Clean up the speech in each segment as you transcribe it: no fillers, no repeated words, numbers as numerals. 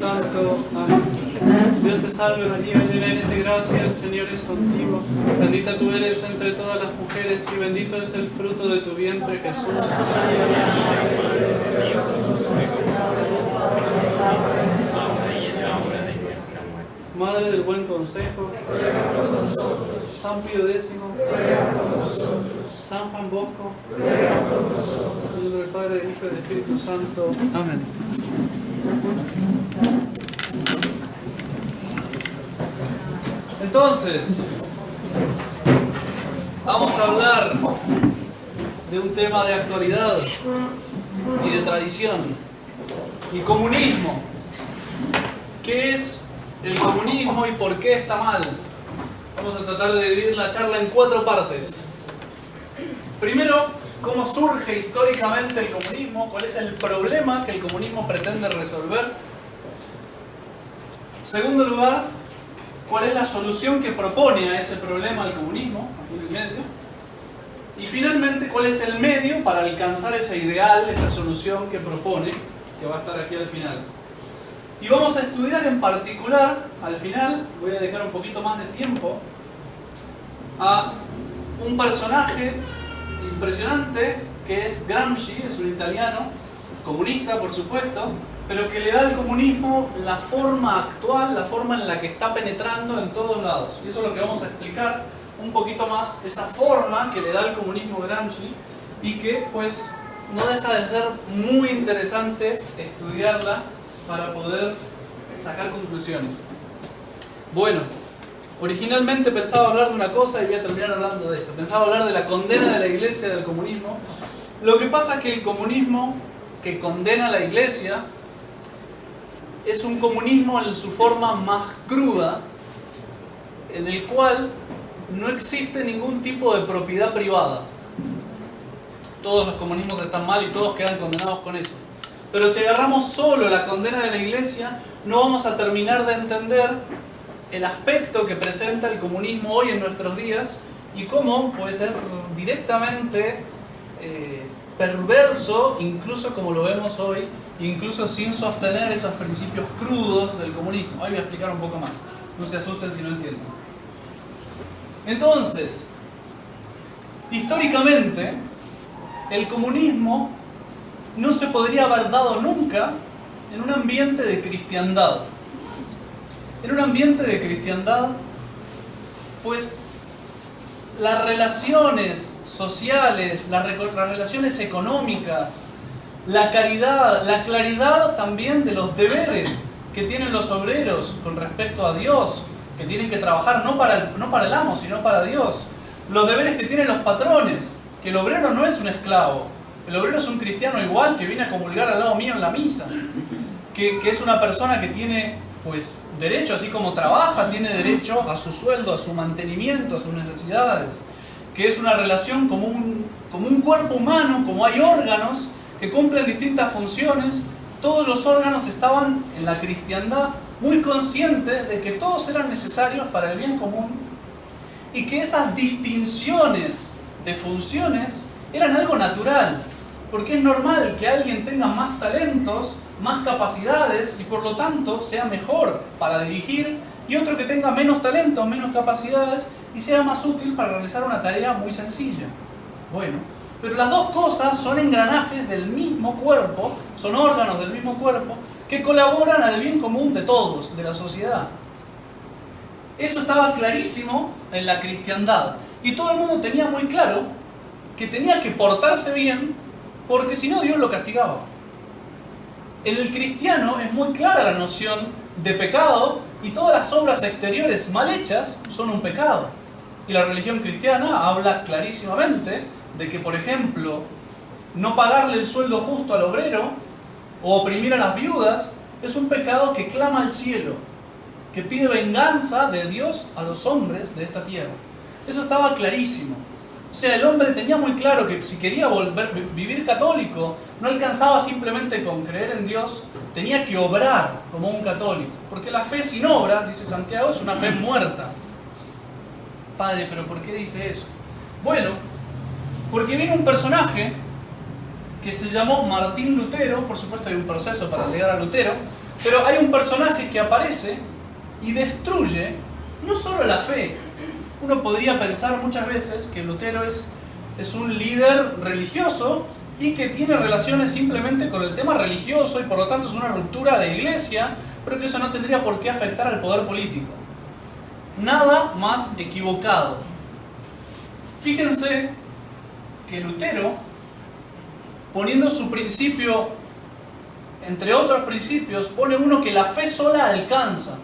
Santo. Amén. Dios te salve María, llena eres de gracia, el Señor es contigo. Bendita tú eres entre todas las mujeres y bendito es el fruto de tu vientre, Jesús. Madre del buen consejo, San Pío X, San Juan Bosco, en nombre del Padre, del Hijo y del Espíritu Santo. Amén. Entonces, vamos a hablar de un tema de actualidad y de tradición y comunismo. ¿Qué es el comunismo y por qué está mal? Vamos a tratar de dividir la charla en 4 partes. Primero, cómo surge históricamente el comunismo, cuál es el problema que el comunismo pretende resolver. Segundo lugar, cuál es la solución que propone a ese problema el comunismo, aquí en el medio. Y finalmente, cuál es el medio para alcanzar ese ideal, esa solución que propone, que va a estar aquí al final. Y vamos a estudiar en particular, al final, voy a dejar un poquito más de tiempo, a un personaje impresionante que es Gramsci, es un italiano, comunista por supuesto, pero que le da al comunismo la forma actual, la forma en la que está penetrando en todos lados. Y eso es lo que vamos a explicar un poquito más, esa forma que le da al comunismo Gramsci y que pues no deja de ser muy interesante estudiarla para poder sacar conclusiones. Bueno, originalmente pensaba hablar de una cosa y voy a terminar hablando de esto. Pensaba hablar de la condena de la Iglesia del comunismo. Lo que pasa es que el comunismo que condena a la Iglesia es un comunismo en su forma más cruda, en el cual no existe ningún tipo de propiedad privada. Todos los comunismos están mal y todos quedan condenados con eso. Pero si agarramos solo la condena de la Iglesia, no vamos a terminar de entender el aspecto que presenta el comunismo hoy en nuestros días y cómo puede ser directamente perverso, incluso como lo vemos hoy, incluso sin sostener esos principios crudos del comunismo. Hoy voy a explicar un poco más, no se asusten si no entienden. Entonces, históricamente, el comunismo no se podría haber dado nunca en un ambiente de cristiandad. En un ambiente de cristiandad, pues las relaciones sociales, las relaciones económicas, la caridad, la claridad también de los deberes que tienen los obreros con respecto a Dios, que tienen que trabajar no para el amo, sino para Dios. Los deberes que tienen los patrones, que el obrero no es un esclavo, el obrero es un cristiano igual que viene a comulgar al lado mío en la misa, que es una persona que tiene pues derecho, así como trabaja, tiene derecho a su sueldo, a su mantenimiento, a sus necesidades, que es una relación como un cuerpo humano, como hay órganos que cumplen distintas funciones. Todos los órganos estaban en la cristiandad muy conscientes de que todos eran necesarios para el bien común y que esas distinciones de funciones eran algo natural, porque es normal que alguien tenga más talentos, más capacidades y por lo tanto sea mejor para dirigir y otro que tenga menos talentos, menos capacidades y sea más útil para realizar una tarea muy sencilla. Bueno, pero las dos cosas son engranajes del mismo cuerpo, son órganos del mismo cuerpo que colaboran al bien común de todos, de la sociedad. Eso estaba clarísimo en la cristiandad y todo el mundo tenía muy claro que tenía que portarse bien porque si no Dios lo castigaba. En el cristiano es muy clara la noción de pecado y todas las obras exteriores mal hechas son un pecado. Y la religión cristiana habla clarísimamente de que, por ejemplo, no pagarle el sueldo justo al obrero o oprimir a las viudas es un pecado que clama al cielo, que pide venganza de Dios a los hombres de esta tierra. Eso estaba clarísimo. O sea, el hombre tenía muy claro que si quería vivir católico, no alcanzaba simplemente con creer en Dios, tenía que obrar como un católico. Porque la fe sin obra, dice Santiago, es una fe muerta. Padre, ¿pero por qué dice eso? Bueno, porque viene un personaje que se llamó Martín Lutero, por supuesto hay un proceso para llegar a Lutero, Pero hay un personaje que aparece y destruye no solo la fe. Uno podría pensar muchas veces que Lutero es un líder religioso y que tiene relaciones simplemente con el tema religioso y por lo tanto es una ruptura de iglesia, pero que eso no tendría por qué afectar al poder político. Nada más equivocado. Fíjense que Lutero, poniendo su principio, entre otros principios, pone uno que la fe sola alcanza.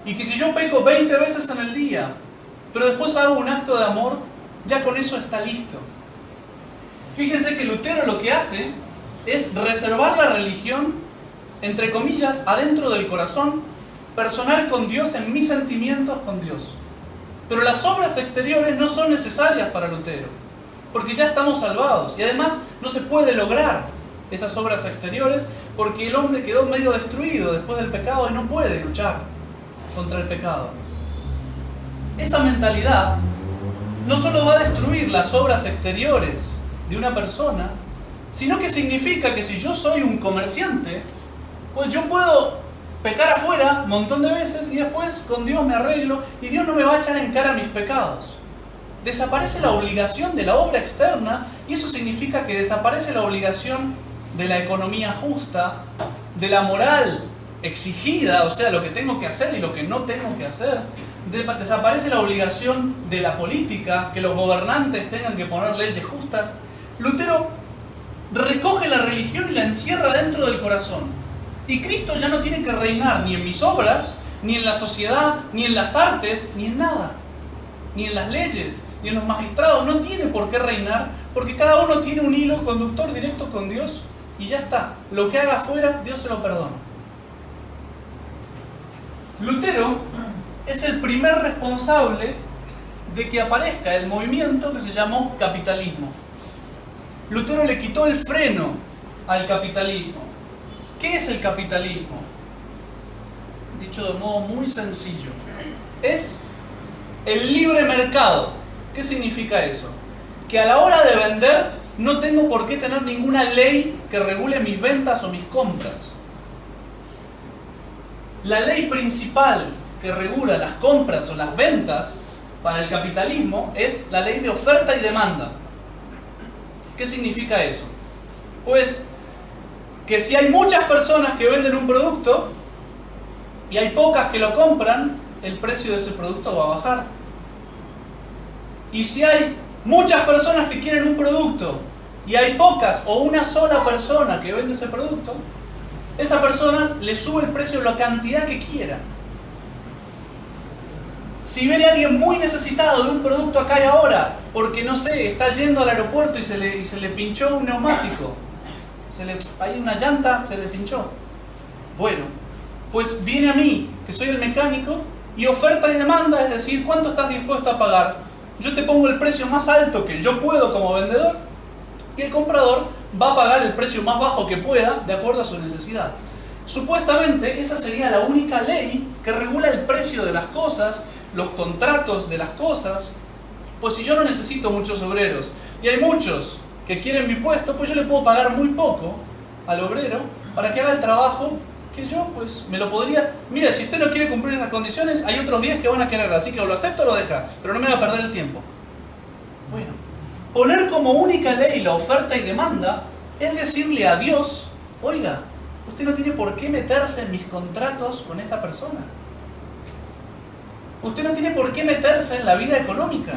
Y que si yo peco 20 veces en el día, pero después hago un acto de amor, ya con eso está listo. Fíjense que Lutero lo que hace es reservar la religión, entre comillas, adentro del corazón, personal con Dios, en mis sentimientos con Dios. Pero las obras exteriores no son necesarias para Lutero, porque ya estamos salvados. Y además no se puede lograr esas obras exteriores porque el hombre quedó medio destruido después del pecado y no puede luchar contra el pecado. Esa mentalidad no solo va a destruir las obras exteriores de una persona, sino que significa que si yo soy un comerciante, pues yo puedo pecar afuera un montón de veces y después con Dios me arreglo y Dios no me va a echar en cara mis pecados. Desaparece la obligación de la obra externa y eso significa que desaparece la obligación de la economía justa, de la moral exigida, o sea, lo que tengo que hacer y lo que no tengo que hacer. Desaparece la obligación de la política, que los gobernantes tengan que poner leyes justas. Lutero recoge la religión y la encierra dentro del corazón. Y Cristo ya no tiene que reinar ni en mis obras, ni en la sociedad, ni en las artes, ni en nada. Ni en las leyes, ni en los magistrados. No tiene por qué reinar, porque cada uno tiene un hilo conductor directo con Dios. Y ya está. Lo que haga afuera, Dios se lo perdona. Lutero es el primer responsable de que aparezca el movimiento que se llamó capitalismo. Lutero le quitó el freno al capitalismo. ¿Qué es el capitalismo? Dicho de modo muy sencillo, es el libre mercado. ¿Qué significa eso? Que a la hora de vender no tengo por qué tener ninguna ley que regule mis ventas o mis compras. La ley principal que regula las compras o las ventas para el capitalismo es la ley de oferta y demanda. ¿Qué significa eso? Pues que si hay muchas personas que venden un producto y hay pocas que lo compran, el precio de ese producto va a bajar. Y si hay muchas personas que quieren un producto y hay pocas o una sola persona que vende ese producto, esa persona le sube el precio la cantidad que quiera. Si viene alguien muy necesitado de un producto acá y ahora, porque no sé, está yendo al aeropuerto y se le pinchó un neumático, hay una llanta, se le pinchó. Bueno, pues viene a mí, que soy el mecánico, y oferta y demanda, es decir, ¿cuánto estás dispuesto a pagar? Yo te pongo el precio más alto que yo puedo como vendedor, y el comprador va a pagar el precio más bajo que pueda de acuerdo a su necesidad. Supuestamente esa sería la única ley que regula el precio de las cosas, los contratos de las cosas. Pues si yo no necesito muchos obreros y hay muchos que quieren mi puesto, pues yo le puedo pagar muy poco al obrero para que haga el trabajo que yo pues me lo podría... Mira, si usted no quiere cumplir esas condiciones, hay otros 10 que van a querer, así que o lo acepto o lo deja, pero no me va a perder el tiempo. Bueno, poner como única ley la oferta y demanda es decirle a Dios, oiga, usted no tiene por qué meterse en mis contratos con esta persona. Usted no tiene por qué meterse en la vida económica.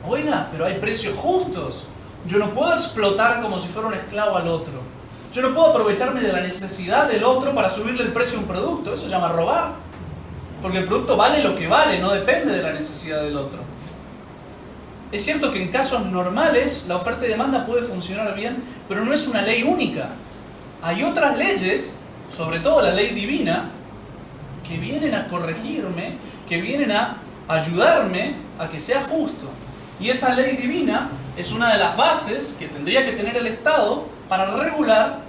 Oiga, pero hay precios justos. Yo no puedo explotar como si fuera un esclavo al otro. Yo no puedo aprovecharme de la necesidad del otro para subirle el precio a un producto. Eso se llama robar. Porque el producto vale lo que vale, no depende de la necesidad del otro. Es cierto que en casos normales la oferta y demanda puede funcionar bien, pero no es una ley única. Hay otras leyes, sobre todo la ley divina, que vienen a corregirme, que vienen a ayudarme a que sea justo. Y esa ley divina es una de las bases que tendría que tener el Estado para regular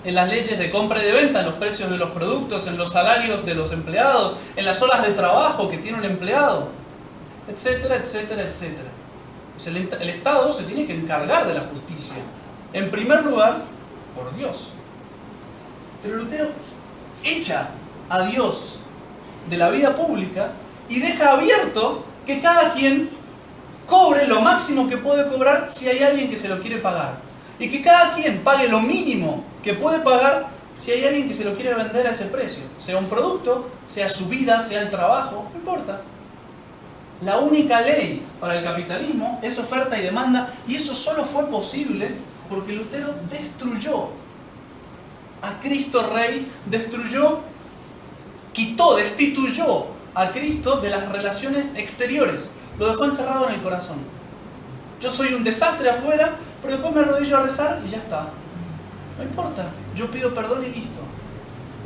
en las leyes de compra y de venta, en los precios de los productos, en los salarios de los empleados, en las horas de trabajo que tiene un empleado, etcétera, etcétera, etcétera. Pues el Estado se tiene que encargar de la justicia. En primer lugar, por Dios. Pero Lutero echa a Dios de la vida pública y deja abierto que cada quien cobre lo máximo que puede cobrar si hay alguien que se lo quiere pagar. Y que cada quien pague lo mínimo que puede pagar si hay alguien que se lo quiere vender a ese precio. Sea un producto, sea su vida, sea el trabajo, no importa. La única ley para el capitalismo es oferta y demanda, y eso solo fue posible porque Lutero destruyó a Cristo Rey, destituyó a Cristo de las relaciones exteriores. Lo dejó encerrado en el corazón. Yo soy un desastre afuera, pero después me arrodillo a rezar y ya está. No importa, yo pido perdón y listo.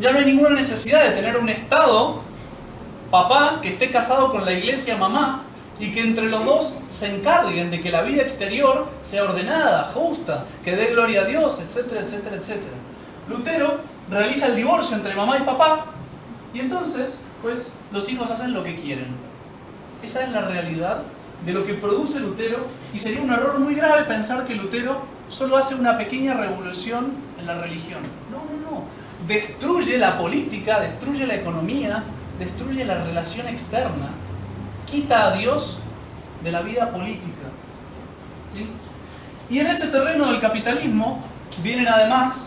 Ya no hay ninguna necesidad de tener un Estado, papá, que esté casado con la iglesia, mamá, y que entre los dos se encarguen de que la vida exterior sea ordenada, justa, que dé gloria a Dios, etcétera, etcétera, etcétera. Lutero realiza el divorcio entre mamá y papá, y entonces, pues, los hijos hacen lo que quieren. Esa es la realidad de lo que produce Lutero, y sería un error muy grave pensar que Lutero solo hace una pequeña revolución en la religión. No, no, no. Destruye la política, destruye la economía, destruye la relación externa, quita a Dios de la vida política. ¿Sí? Y en ese terreno del capitalismo vienen además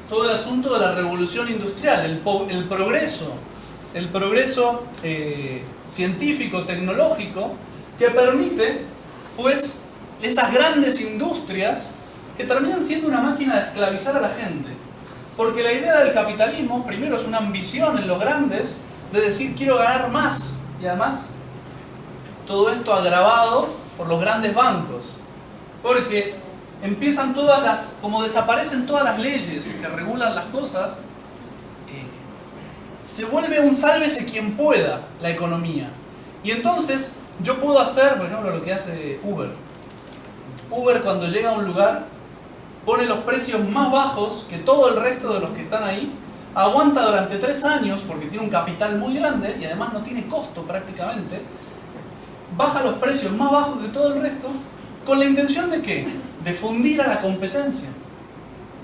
todo el asunto de la revolución industrial, el progreso científico, tecnológico, que permite pues esas grandes industrias que terminan siendo una máquina de esclavizar a la gente. Porque la idea del capitalismo, primero, es una ambición en los grandes de decir quiero ganar más, y además todo esto agravado por los grandes bancos, porque empiezan como desaparecen todas las leyes que regulan las cosas, se vuelve un sálvese quien pueda la economía. Y entonces yo puedo hacer, por ejemplo, lo que hace Uber. Uber, cuando llega a un lugar, pone los precios más bajos que todo el resto de los que están ahí, aguanta durante 3 años porque tiene un capital muy grande y además no tiene costo prácticamente, baja los precios más bajos que todo el resto, con la intención de ¿qué? De fundir a la competencia.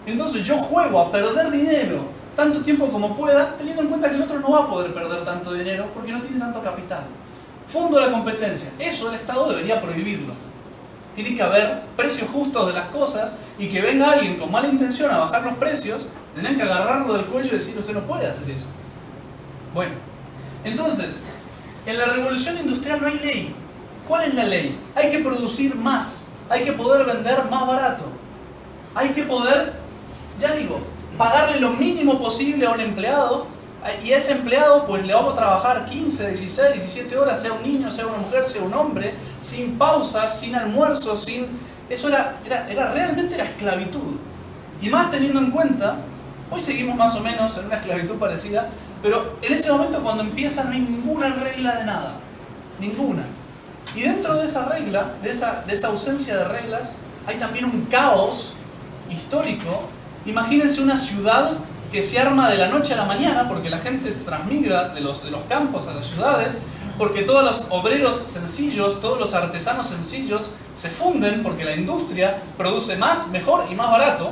Entonces yo juego a perder dinero tanto tiempo como pueda, teniendo en cuenta que el otro no va a poder perder tanto dinero porque no tiene tanto capital. Fundo la competencia. Eso el Estado debería prohibirlo. Tiene que haber precios justos de las cosas, y que venga alguien con mala intención a bajar los precios, tienen que agarrarlo del cuello y decir usted no puede hacer eso. Bueno, entonces, en la revolución industrial no hay ley. ¿Cuál es la ley? Hay que producir más, hay que poder vender más barato, hay que poder, ya digo, pagarle lo mínimo posible a un empleado, y a ese empleado pues le vamos a trabajar 15, 16, 17 horas, sea un niño, sea una mujer, sea un hombre, sin pausas, sin almuerzo, eso realmente era esclavitud. Y más teniendo en cuenta, hoy seguimos más o menos en una esclavitud parecida, pero en ese momento cuando empieza no hay ninguna regla de nada, ninguna. Y dentro de esa regla, de esa ausencia de reglas, hay también un caos histórico. Imagínense una ciudad que se arma de la noche a la mañana porque la gente transmigra de los campos a las ciudades, porque todos los obreros sencillos, todos los artesanos sencillos se funden porque la industria produce más, mejor y más barato.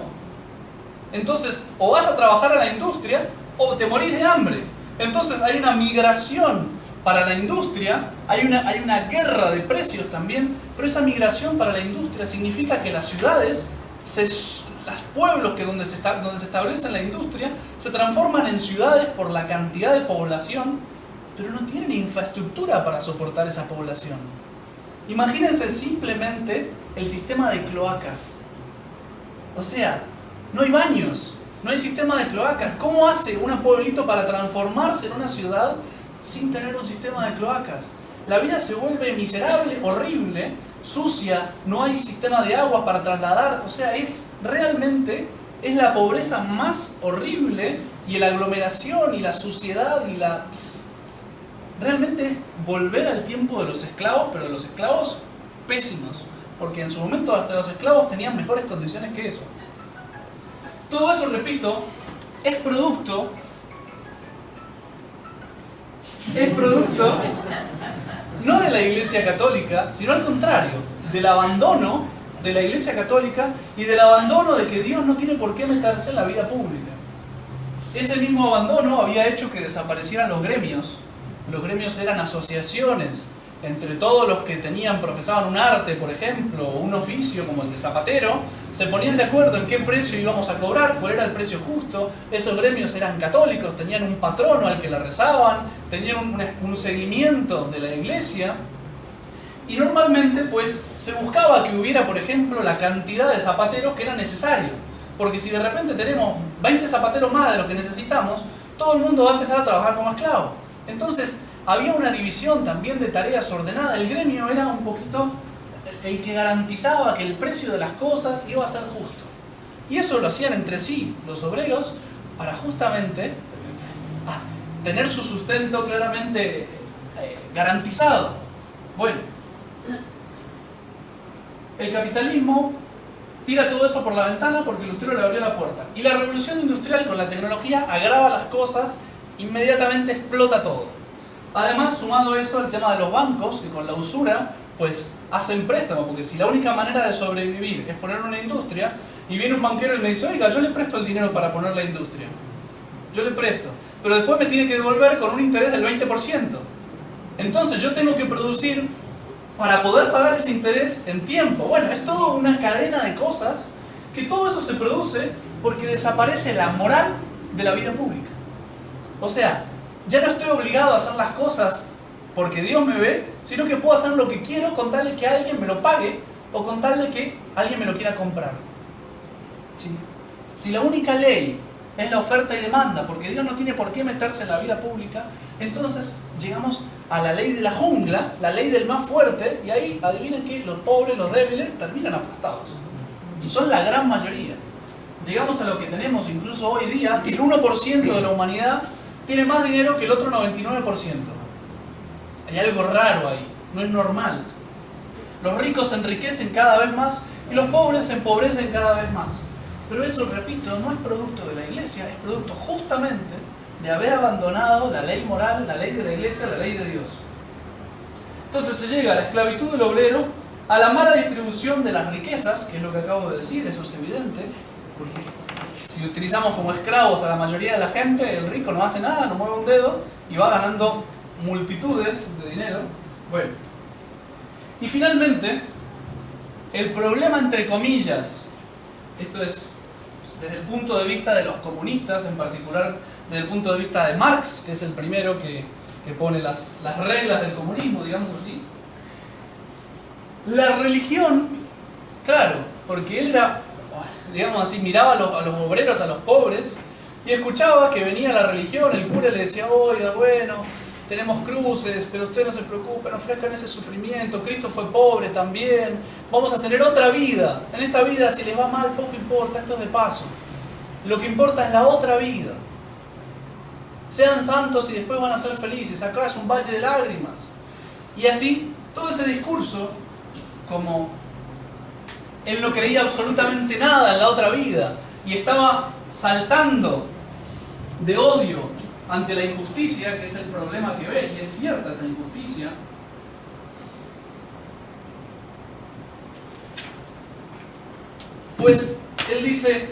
Entonces, o vas a trabajar a la industria o te morís de hambre. Entonces hay una migración para la industria, hay una guerra de precios también, pero esa migración para la industria significa que las ciudades, los pueblos donde se establece la industria, se transforman en ciudades por la cantidad de población, pero no tienen infraestructura para soportar esa población. Imagínense simplemente el sistema de cloacas. O sea, no hay baños, no hay sistema de cloacas. ¿Cómo hace un pueblito para transformarse en una ciudad sin tener un sistema de cloacas? La vida se vuelve miserable, horrible, sucia, no hay sistema de agua para trasladar. O sea, realmente es la pobreza más horrible, y la aglomeración y la suciedad realmente es volver al tiempo de los esclavos, pero de los esclavos pésimos, porque en su momento hasta los esclavos tenían mejores condiciones que eso. Todo eso, repito, es producto no de la Iglesia Católica, sino al contrario, del abandono de la Iglesia Católica y del abandono de que Dios no tiene por qué meterse en la vida pública. Ese mismo abandono había hecho que desaparecieran los gremios. Los gremios eran asociaciones entre todos los que profesaban un arte, por ejemplo, o un oficio como el de zapatero, se ponían de acuerdo en qué precio íbamos a cobrar, cuál era el precio justo. Esos gremios eran católicos, tenían un patrono al que le rezaban, tenían un seguimiento de la iglesia, y normalmente pues se buscaba que hubiera, por ejemplo, la cantidad de zapateros que era necesario, porque si de repente tenemos 20 zapateros más de lo que necesitamos, todo el mundo va a empezar a trabajar como esclavo. Entonces había una división también de tareas ordenada. El gremio era un poquito el que garantizaba que el precio de las cosas iba a ser justo. Y eso lo hacían entre sí los obreros para justamente tener su sustento claramente garantizado. Bueno, el capitalismo tira todo eso por la ventana porque Lutero le abrió la puerta. Y la revolución industrial con la tecnología agrava las cosas, inmediatamente explota todo. Además, sumado eso al tema de los bancos, que con la usura pues hacen préstamo, porque si la única manera de sobrevivir es poner una industria, y viene un banquero y me dice, oiga, yo le presto el dinero para poner la industria, yo le presto, pero después me tiene que devolver con un interés del 20%. Entonces yo tengo que producir para poder pagar ese interés en tiempo. Bueno, es toda una cadena de cosas, que todo eso se produce porque desaparece la moral de la vida pública. O sea, ya no estoy obligado a hacer las cosas porque Dios me ve, sino que puedo hacer lo que quiero con tal de que alguien me lo pague o con tal de que alguien me lo quiera comprar. ¿Sí? Si la única ley es la oferta y demanda, porque Dios no tiene por qué meterse en la vida pública, entonces llegamos a la ley de la jungla, la ley del más fuerte, y ahí adivinen que los pobres, los débiles, terminan aplastados. Y son la gran mayoría. Llegamos a lo que tenemos incluso hoy día, que el 1% de la humanidad tiene más dinero que el otro 99%. Hay algo raro ahí, no es normal. Los ricos se enriquecen cada vez más y los pobres se empobrecen cada vez más. Pero eso, repito, no es producto de la iglesia, es producto justamente de haber abandonado la ley moral, la ley de la iglesia, la ley de Dios. Entonces se llega a la esclavitud del obrero, a la mala distribución de las riquezas, que es lo que acabo de decir, eso es evidente, porque si utilizamos como esclavos a la mayoría de la gente, el rico no hace nada, no mueve un dedo y va ganando multitudes de dinero. Bueno, y finalmente, el problema entre comillas, esto es desde el punto de vista de los comunistas, en particular desde el punto de vista de Marx, que es el primero que pone las reglas del comunismo, digamos así. La religión, claro, porque él era, digamos así, miraba a los obreros, a los pobres, y escuchaba que venía la religión, el cura le decía, oiga, bueno, tenemos cruces, pero usted no se preocupe, no ofrezcan ese sufrimiento, Cristo fue pobre también, vamos a tener otra vida, en esta vida si les va mal poco importa, esto es de paso, lo que importa es la otra vida, sean santos y después van a ser felices, acá es un valle de lágrimas, y así, todo ese discurso, como él no creía absolutamente nada en la otra vida, y estaba saltando de odio ante la injusticia, que es el problema que ve, y es cierta esa injusticia, pues él dice,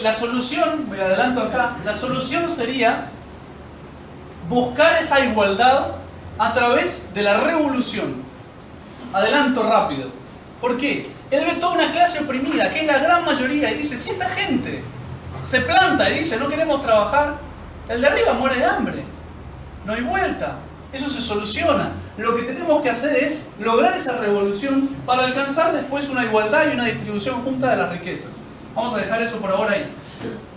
la solución, me adelanto acá, la solución sería buscar esa igualdad a través de la revolución. Adelanto rápido. ¿Por qué? Él ve toda una clase oprimida, que es la gran mayoría, y dice, si esta gente se planta y dice, no queremos trabajar, el de arriba muere de hambre. No hay vuelta. Eso se soluciona. Lo que tenemos que hacer es lograr esa revolución para alcanzar después una igualdad y una distribución junta de las riquezas. Vamos a dejar eso por ahora ahí.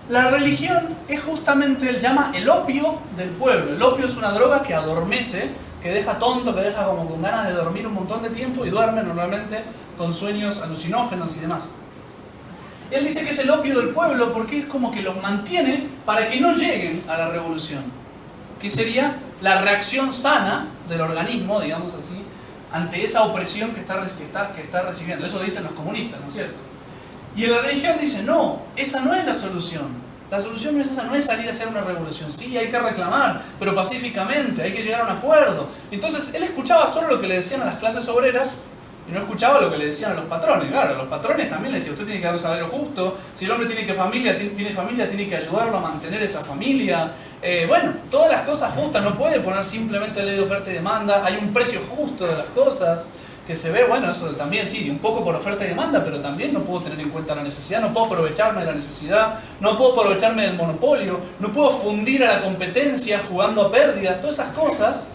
La religión es justamente, él llama el opio del pueblo. El opio es una droga que adormece, que deja tonto, que deja como con ganas de dormir un montón de tiempo y duerme normalmente con sueños alucinógenos y demás. Él dice que es el opio del pueblo porque es como que los mantiene para que no lleguen a la revolución, que sería la reacción sana del organismo, digamos así, ante esa opresión que está recibiendo. Eso dicen los comunistas, ¿no es cierto? Y la religión dice, no, esa no es la solución. La solución no es esa, no es salir a hacer una revolución. Sí, hay que reclamar, pero pacíficamente, hay que llegar a un acuerdo. Entonces, él escuchaba solo lo que le decían a las clases obreras Y no escuchaba lo que le decían a los patrones. Claro, a los patrones también le decían, usted tiene que dar un salario justo, si el hombre tiene familia, tiene que ayudarlo a mantener esa familia. Bueno, todas las cosas justas, no puede poner simplemente ley de oferta y demanda, hay un precio justo de las cosas que se ve, bueno, eso también sí, un poco por oferta y demanda, pero también no puedo tener en cuenta la necesidad, no puedo aprovecharme de la necesidad, no puedo aprovecharme del monopolio, no puedo fundir a la competencia jugando a pérdida, todas esas cosas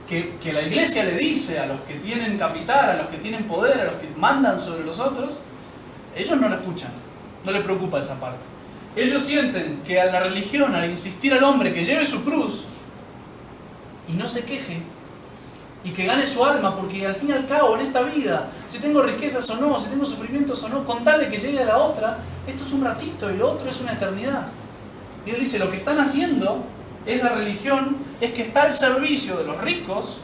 que la iglesia le dice a los que tienen capital, a los que tienen poder, a los que mandan sobre los otros, ellos no la escuchan, no les preocupa esa parte. Ellos sienten que a la religión, al insistir al hombre que lleve su cruz y no se queje, y que gane su alma, porque al fin y al cabo en esta vida, si tengo riquezas o no, si tengo sufrimientos o no, con tal de que llegue a la otra, esto es un ratito y lo otro es una eternidad. Y él dice, lo que están haciendo, esa religión, es que está al servicio de los ricos,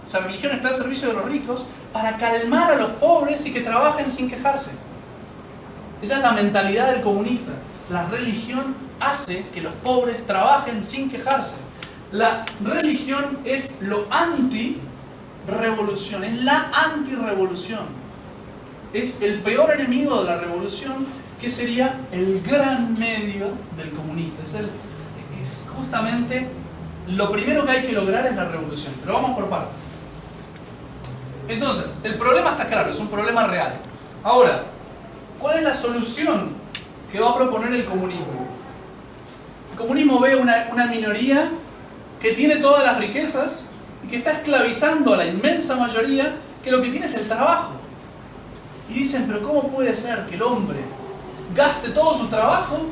esa religión está al servicio de los ricos para calmar a los pobres y que trabajen sin quejarse. Esa es la mentalidad del comunista. La religión hace que los pobres trabajen sin quejarse. La religión es lo anti-revolución, es la anti-revolución. Es el peor enemigo de la revolución, que sería el gran medio del comunista. Es justamente lo primero que hay que lograr es la revolución. Pero vamos por partes. Entonces, el problema está claro, es un problema real. Ahora, ¿cuál es la solución que va a proponer el comunismo? El comunismo ve una minoría que tiene todas las riquezas y que está esclavizando a la inmensa mayoría, que lo que tiene es el trabajo. Y dicen, pero ¿cómo puede ser que el hombre gaste todo su trabajo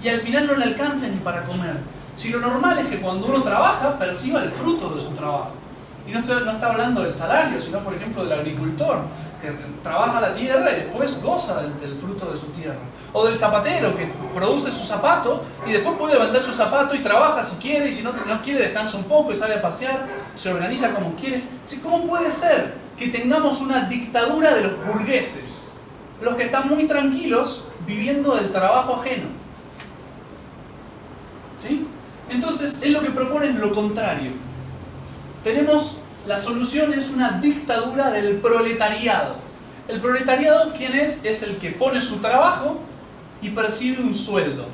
y al final no le alcance ni para comer? Si lo normal es que cuando uno trabaja, perciba el fruto de su trabajo. Y no está hablando del salario, sino por ejemplo del agricultor, que trabaja la tierra y después goza del fruto de su tierra. O del zapatero, que produce su zapato y después puede vender su zapato y trabaja si quiere, y si no quiere descansa un poco y sale a pasear, se organiza como quiere. ¿Cómo puede ser que tengamos una dictadura de los burgueses? Los que están muy tranquilos viviendo del trabajo ajeno. ¿Sí? Entonces, es lo que proponen lo contrario. La solución es una dictadura del proletariado. El proletariado, ¿quién es? Es el que pone su trabajo y percibe un sueldo.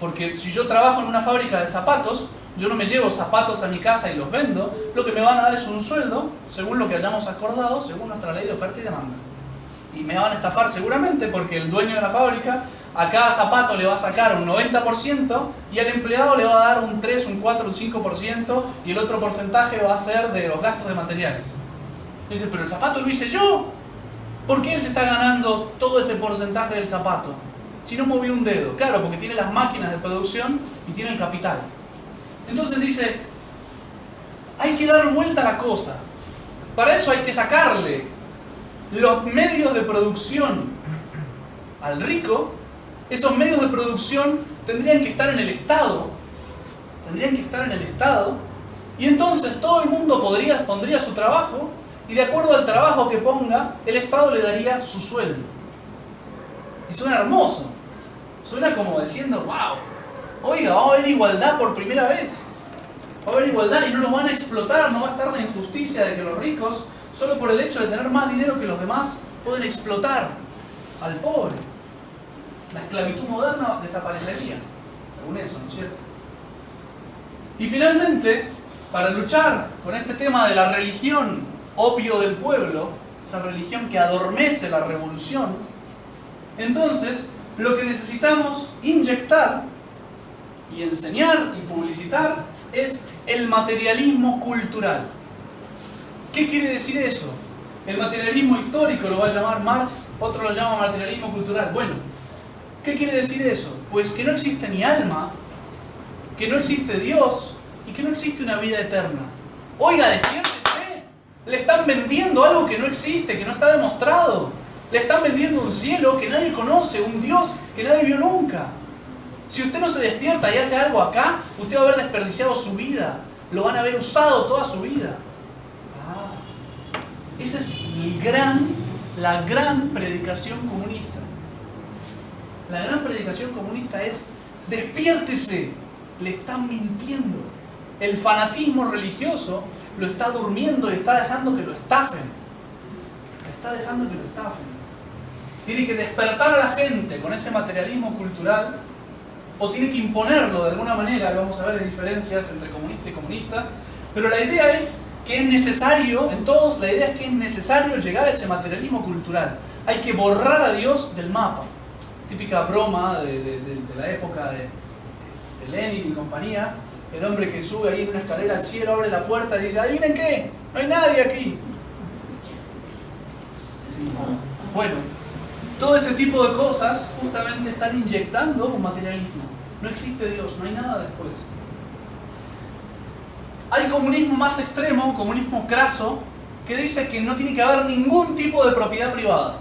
Porque si yo trabajo en una fábrica de zapatos, yo no me llevo zapatos a mi casa y los vendo, lo que me van a dar es un sueldo, según lo que hayamos acordado, según nuestra ley de oferta y demanda. Y me van a estafar seguramente porque el dueño de la fábrica a cada zapato le va a sacar un 90% y al empleado le va a dar un 3, un 4, un 5% y el otro porcentaje va a ser de los gastos de materiales. Y dice, pero el zapato lo hice yo. ¿Por qué él se está ganando todo ese porcentaje del zapato? Si no movió un dedo. Claro, porque tiene las máquinas de producción y tiene el capital. Entonces dice, hay que dar vuelta a la cosa. Para eso hay que sacarle los medios de producción al rico. Esos medios de producción tendrían que estar en el Estado. Y entonces todo el mundo pondría su trabajo y de acuerdo al trabajo que ponga, el Estado le daría su sueldo. Y suena hermoso. Suena como diciendo, wow, oiga, va a haber igualdad por primera vez. Va a haber igualdad y no nos van a explotar, no va a estar la injusticia de que los ricos, solo por el hecho de tener más dinero que los demás, pueden explotar al pobre. La esclavitud moderna desaparecería, según eso, ¿no es cierto? Y finalmente, para luchar con este tema de la religión opio del pueblo, esa religión que adormece la revolución, entonces lo que necesitamos inyectar y enseñar y publicitar es el materialismo cultural. ¿Qué quiere decir eso? El materialismo histórico lo va a llamar Marx, otro lo llama materialismo cultural. Bueno, ¿qué quiere decir eso? Pues que no existe ni alma, que no existe Dios y que no existe una vida eterna. Oiga, despiértese. Le están vendiendo algo que no existe, que no está demostrado. Le están vendiendo un cielo que nadie conoce, un Dios que nadie vio nunca. Si usted no se despierta y hace algo acá, usted va a haber desperdiciado su vida. Lo van a haber usado toda su vida. Esa es la gran predicación comunista. La gran predicación comunista es: despiértese, le están mintiendo. El fanatismo religioso lo está durmiendo y está dejando que lo estafen. está dejando que lo estafen. Tiene que despertar a la gente con ese materialismo cultural, o tiene que imponerlo de alguna manera. Vamos a ver diferencias entre comunista y comunista, pero la idea es que es necesario, en todos, la idea es que es necesario llegar a ese materialismo cultural. Hay que borrar a Dios del mapa. Típica broma de la época de Lenin y compañía. El hombre que sube ahí en una escalera al cielo, abre la puerta y dice: ¿adivinen qué? No hay nadie aquí. Sí. Bueno, todo ese tipo de cosas justamente están inyectando un materialismo. No existe Dios, no hay nada después. Hay comunismo más extremo, comunismo craso, que dice que no tiene que haber ningún tipo de propiedad privada.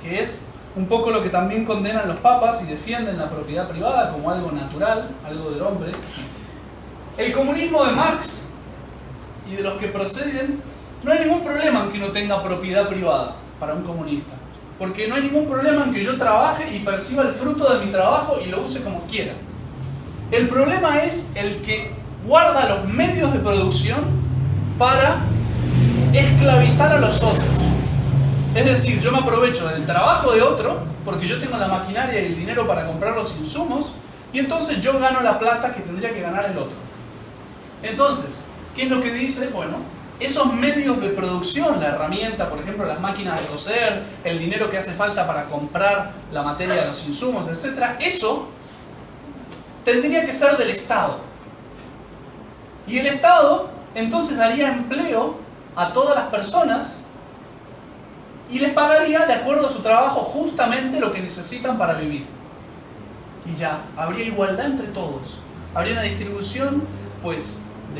Que es un poco lo que también condenan los papas y defienden la propiedad privada como algo natural, algo del hombre. El comunismo de Marx y de los que proceden, no hay ningún problema en que no tenga propiedad privada para un comunista. Porque no hay ningún problema en que yo trabaje y perciba el fruto de mi trabajo y lo use como quiera. El problema es el que guarda los medios de producción para esclavizar a los otros. Es decir, yo me aprovecho del trabajo de otro porque yo tengo la maquinaria y el dinero para comprar los insumos, y entonces yo gano la plata que tendría que ganar el otro. Entonces, ¿qué es lo que dice? Bueno, esos medios de producción, la herramienta, por ejemplo, las máquinas de coser, el dinero que hace falta para comprar la materia de los insumos, etc., eso tendría que ser del Estado. Y el Estado entonces daría empleo a todas las personas y les pagaría de acuerdo a su trabajo justamente lo que necesitan para vivir. Y ya, habría igualdad entre todos. Habría una distribución, pues,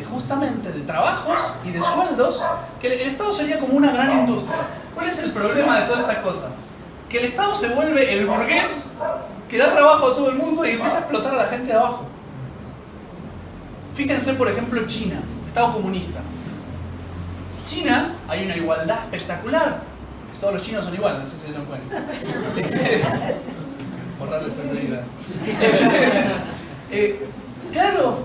justamente de trabajos y de sueldos, que el Estado sería como una gran industria. ¿Cuál es el problema de toda esta cosa? Que el Estado se vuelve el burgués que da trabajo a todo el mundo y empieza a explotar a la gente de abajo. Fíjense, por ejemplo, China, Estado comunista. China, hay una igualdad espectacular. Todos los chinos son iguales, no sé si se dan cuenta. Borrar la especialidad. Claro,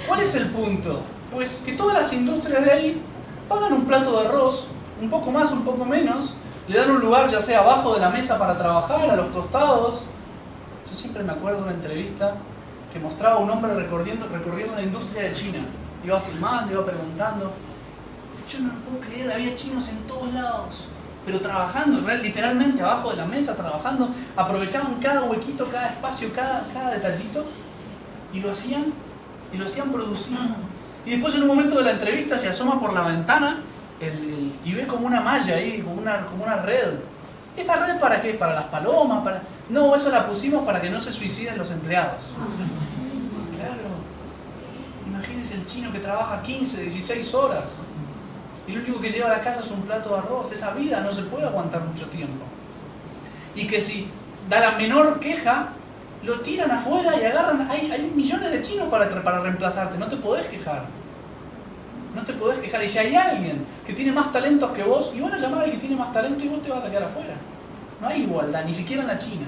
¿cuál es el punto? Pues que todas las industrias de ahí pagan un plato de arroz, un poco más, un poco menos, le dan un lugar ya sea abajo de la mesa para trabajar, a los costados. Yo siempre me acuerdo de una entrevista que mostraba a un hombre recorriendo una industria de China. Iba filmando, iba preguntando. Yo no lo puedo creer, había chinos en todos lados, pero trabajando, literalmente abajo de la mesa, trabajando, aprovechaban cada huequito, cada espacio, cada detallito, y lo hacían producir. Y después en un momento de la entrevista se asoma por la ventana y ve como una malla ahí, como una red. ¿Esta red para qué? ¿Para las palomas? No, eso la pusimos para que no se suiciden los empleados. Claro. Imagínense el chino que trabaja 15, 16 horas. Y lo único que lleva a la casa es un plato de arroz. Esa vida no se puede aguantar mucho tiempo. Y que si da la menor queja, lo tiran afuera y agarran. Hay millones de chinos para reemplazarte. No te podés quejar. No te podés quejar. Y si hay alguien que tiene más talentos que vos, y van a llamar al que tiene más talento y vos te vas a quedar afuera. No hay igualdad, ni siquiera en la China.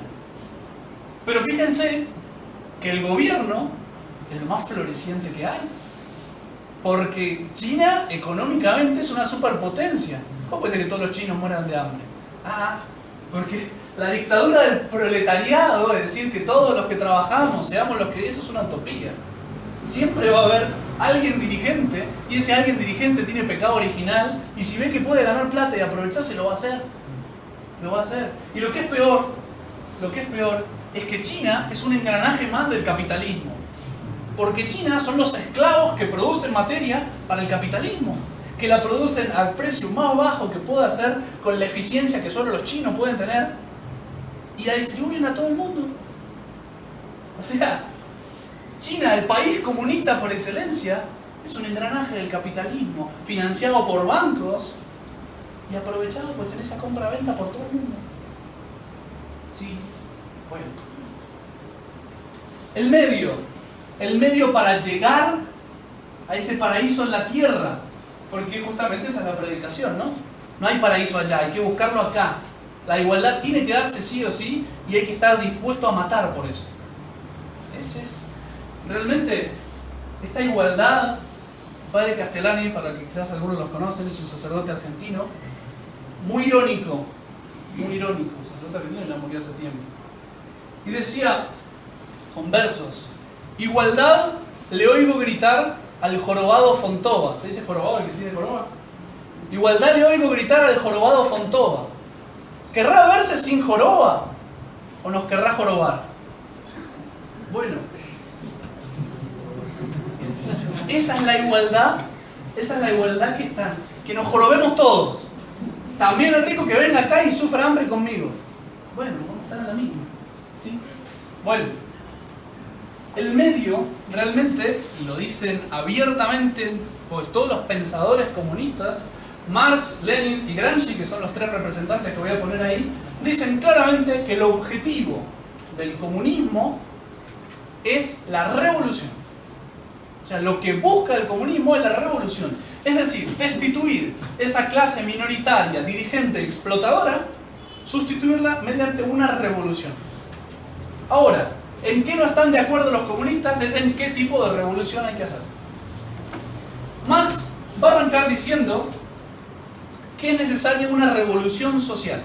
Pero fíjense que el gobierno es lo más floreciente que hay. Porque China económicamente es una superpotencia. ¿Cómo puede ser que todos los chinos mueran de hambre? Porque la dictadura del proletariado, es decir, que todos los que trabajamos seamos los que... Eso es una utopía. Siempre va a haber alguien dirigente, y ese alguien dirigente tiene pecado original, y si ve que puede ganar plata y aprovecharse, lo va a hacer. Lo va a hacer. Y lo que es peor es que China es un engranaje más del capitalismo. Porque China son los esclavos que producen materia para el capitalismo, que la producen al precio más bajo que pueda hacer, con la eficiencia que solo los chinos pueden tener, y la distribuyen a todo el mundo. O sea, China, el país comunista por excelencia, es un engranaje del capitalismo, financiado por bancos y aprovechado pues en esa compra-venta por todo el mundo. Sí, bueno. El medio para llegar a ese paraíso en la tierra, porque justamente esa es la predicación, ¿no? No hay paraíso allá, hay que buscarlo acá. La igualdad tiene que darse sí o sí, y hay que estar dispuesto a matar por eso. Ese es realmente esta igualdad. Padre Castellani, para que quizás algunos los conocen, es un sacerdote argentino, muy irónico, sacerdote argentino y la murió hace tiempo. Y decía, con versos, igualdad le oigo gritar al jorobado Fontova. ¿Se dice jorobado el que tiene joroba? Igualdad le oigo gritar al jorobado Fontova. ¿Querrá verse sin joroba o nos querrá jorobar? Bueno, esa es la igualdad que está, que nos jorobemos todos. También el rico que venga acá y sufra hambre conmigo. Bueno, vamos a estar en la misma, ¿sí? Bueno, el medio realmente, y lo dicen abiertamente pues todos los pensadores comunistas, Marx, Lenin y Gramsci, que son los tres representantes que voy a poner ahí, dicen claramente que el objetivo del comunismo es la revolución. O sea, lo que busca el comunismo es la revolución. Es decir, destituir esa clase minoritaria, dirigente, explotadora, sustituirla mediante una revolución. Ahora, ¿en qué no están de acuerdo los comunistas? Es en qué tipo de revolución hay que hacer. Marx va a arrancar diciendo que es necesaria una revolución social.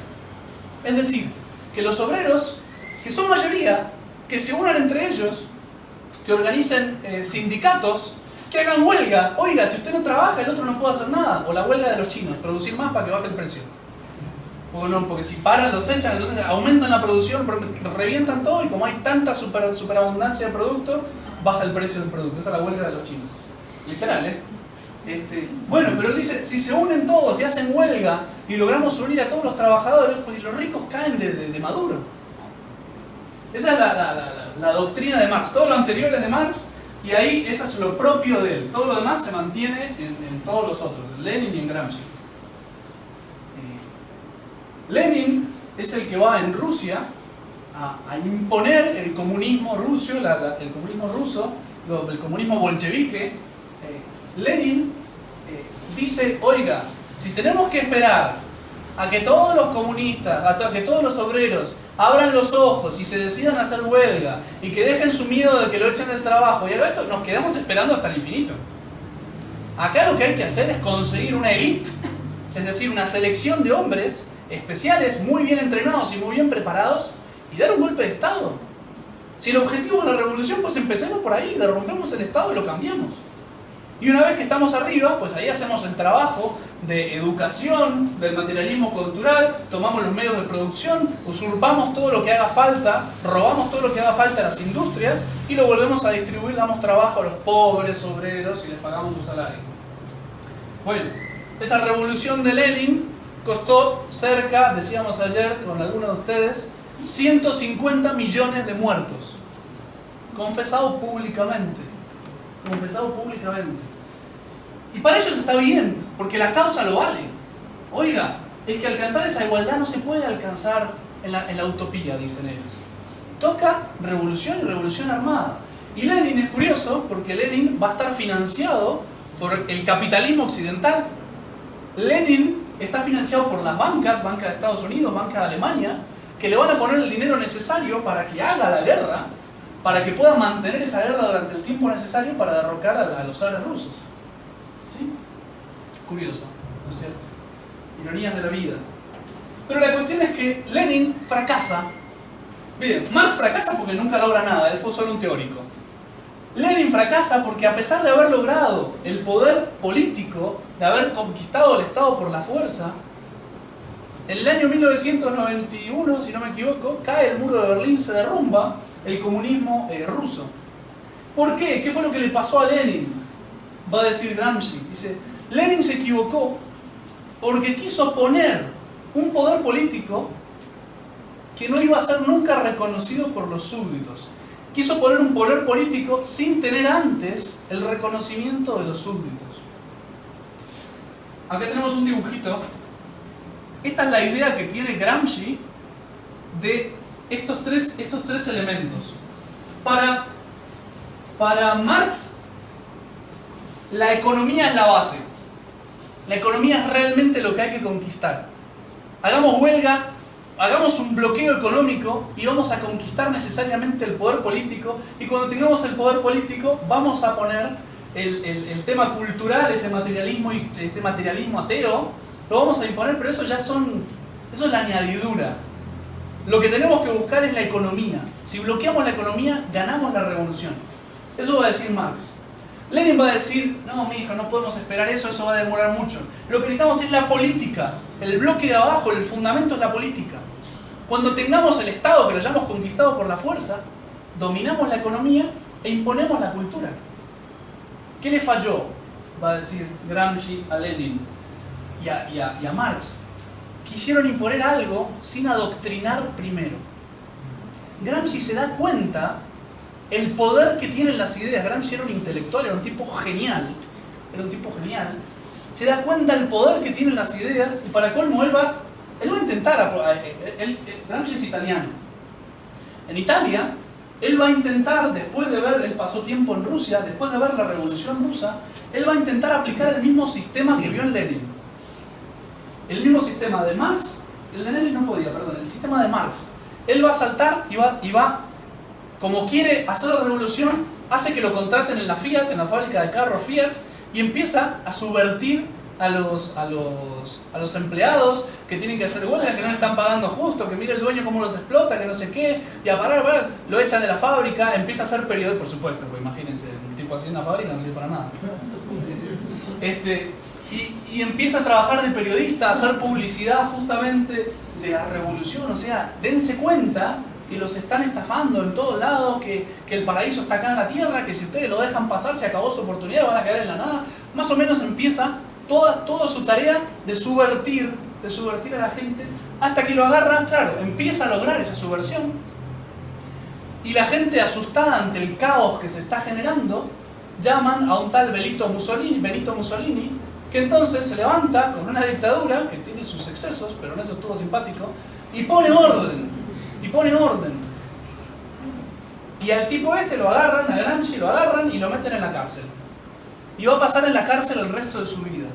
Es decir, que los obreros, que son mayoría, que se unan entre ellos, que organicen sindicatos, que hagan huelga. Oiga, si usted no trabaja, el otro no puede hacer nada. O la huelga de los chinos, producir más para que baje el precio. O no, porque si paran, los echan, entonces aumentan la producción, revientan todo y como hay tanta superabundancia de producto, baja el precio del producto. Esa es la huelga de los chinos. Literal, ¿eh? Bueno, pero él dice, si se unen todos y hacen huelga y logramos unir a todos los trabajadores, pues los ricos caen de Maduro. Esa es la doctrina de Marx. Todo lo anterior es de Marx y ahí eso es lo propio de él. Todo lo demás se mantiene en todos los otros, en Lenin y en Gramsci. Lenin es el que va en Rusia a imponer el comunismo ruso, el comunismo ruso, el comunismo bolchevique. Lenin dice, oiga, si tenemos que esperar a que todos los comunistas, a que todos los obreros abran los ojos y se decidan a hacer huelga y que dejen su miedo de que lo echen del trabajo y haga esto, nos quedamos esperando hasta el infinito. Acá lo que hay que hacer es conseguir una élite, es decir, una selección de hombres especiales, muy bien entrenados y muy bien preparados, y dar un golpe de Estado. Si el objetivo es la revolución, pues empecemos por ahí, rompemos el Estado y lo cambiamos. Y una vez que estamos arriba, pues ahí hacemos el trabajo de educación, del materialismo cultural, tomamos los medios de producción, usurpamos todo lo que haga falta, robamos todo lo que haga falta a las industrias y lo volvemos a distribuir, damos trabajo a los pobres obreros y les pagamos su salario. Bueno, esa revolución de Lenin costó cerca, decíamos ayer con algunos de ustedes, 150 millones de muertos. Confesado públicamente. Y para ellos está bien, porque la causa lo vale. Oiga, es que alcanzar esa igualdad no se puede alcanzar en la utopía, dicen ellos. Toca revolución y revolución armada. Y Lenin es curioso, porque Lenin va a estar financiado por el capitalismo occidental. Lenin está financiado por las bancas, banca de Estados Unidos, banca de Alemania, que le van a poner el dinero necesario para que haga la guerra, para que pueda mantener esa guerra durante el tiempo necesario para derrocar a los zares rusos. ¿Sí? Curioso, ¿no es cierto? Ironías de la vida. Pero la cuestión es que Lenin fracasa. Bien, Marx fracasa porque nunca logra nada, él fue solo un teórico. Lenin fracasa porque a pesar de haber logrado el poder político, de haber conquistado el Estado por la fuerza, en el año 1991, si no me equivoco, cae el muro de Berlín, se derrumba el comunismo ruso. ¿Por qué? ¿Qué fue lo que le pasó a Lenin? Va a decir Gramsci. Dice, Lenin se equivocó porque quiso poner un poder político que no iba a ser nunca reconocido por los súbditos. Quiso poner un poder político sin tener antes el reconocimiento de los súbditos. Acá tenemos un dibujito. Esta es la idea que tiene Gramsci de estos tres elementos. Para Marx, la economía es la base. La economía es realmente lo que hay que conquistar. Hagamos huelga, hagamos un bloqueo económico y vamos a conquistar necesariamente el poder político, y cuando tengamos el poder político vamos a poner el tema cultural, ese materialismo ateo, lo vamos a imponer, pero eso es la añadidura. Lo que tenemos que buscar es la economía. Si bloqueamos la economía, ganamos la revolución. Eso va a decir Marx. Lenin va a decir, no, mi hijo, no podemos esperar eso, eso va a demorar mucho. Lo que necesitamos es la política. El bloque de abajo, el fundamento es la política. Cuando tengamos el Estado, que lo hayamos conquistado por la fuerza, dominamos la economía e imponemos la cultura. ¿Qué le falló? Va a decir Gramsci a Lenin y a Marx. Quisieron imponer algo sin adoctrinar primero. Gramsci se da cuenta el poder que tienen las ideas. Gramsci era un intelectual, era un tipo genial. Se da cuenta el poder que tienen las ideas y para colmo él va a intentar. Gramsci es italiano. En Italia, él va a intentar, después de ver, él pasó tiempo en Rusia, después de ver la revolución rusa, él va a intentar aplicar el mismo sistema que vio en Lenin. El mismo sistema de Marx, el de Lenin no podía, perdón, el sistema de Marx. Él va a saltar y va, como quiere hacer la revolución, hace que lo contraten en la Fiat, en la fábrica de carros Fiat, y empieza a subvertir a los empleados que tienen que hacer huelga, que no le están pagando justo, que mire el dueño cómo los explota, que no sé qué, y a parar, lo echan de la fábrica, empieza a hacer periodismo, por supuesto, pues imagínense, un tipo así en la fábrica no sirve para nada. Y empieza a trabajar de periodista, a hacer publicidad justamente de la revolución. O sea, dense cuenta que los están estafando en todos lados, que el paraíso está acá en la tierra, que si ustedes lo dejan pasar se acabó su oportunidad, van a caer en la nada. Más o menos empieza toda su tarea de subvertir a la gente, hasta que lo agarra, claro, empieza a lograr esa subversión. Y la gente, asustada ante el caos que se está generando, llaman a un tal Benito Mussolini, que entonces se levanta con una dictadura que tiene sus excesos, pero en eso estuvo simpático, y pone orden. Y al tipo lo agarran, a Gramsci lo agarran y lo meten en la cárcel. Y va a pasar en la cárcel el resto de su vida.